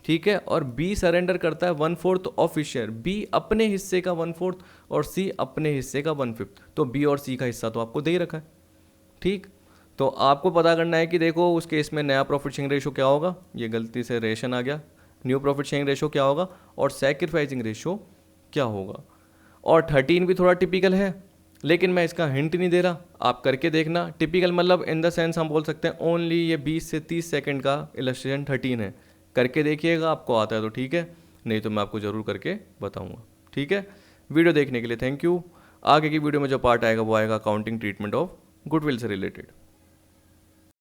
ठीक है। और बी सरेंडर करता है 1/4 ऑफ हिज शेयर, बी अपने हिस्से का 1/4 और सी अपने हिस्से का 1/5। तो बी और सी का हिस्सा तो आपको दे ही रखा है, ठीक। तो आपको पता करना है कि देखो उस केस में नया प्रॉफिट शेयरिंग रेशो क्या होगा, ये गलती से रेशन आ गया, न्यू प्रॉफिट शेयरिंग रेशो क्या होगा और सैक्रिफाइसिंग रेशो क्या होगा। और 13 भी थोड़ा टिपिकल है, लेकिन मैं इसका हिंट नहीं दे रहा, आप करके देखना। टिपिकल मतलब इन द सेंस हम बोल सकते हैं ओनली ये 20 से 30 सेकंड का इलस्ट्रेशन 13 है। करके देखिएगा, आपको आता है तो ठीक है, नहीं तो मैं आपको ज़रूर करके बताऊंगा। ठीक है, वीडियो देखने के लिए थैंक यू। आगे की वीडियो में जो पार्ट आएगा वो आएगा अकाउंटिंग ट्रीटमेंट ऑफ गुडविल से रिलेटेड।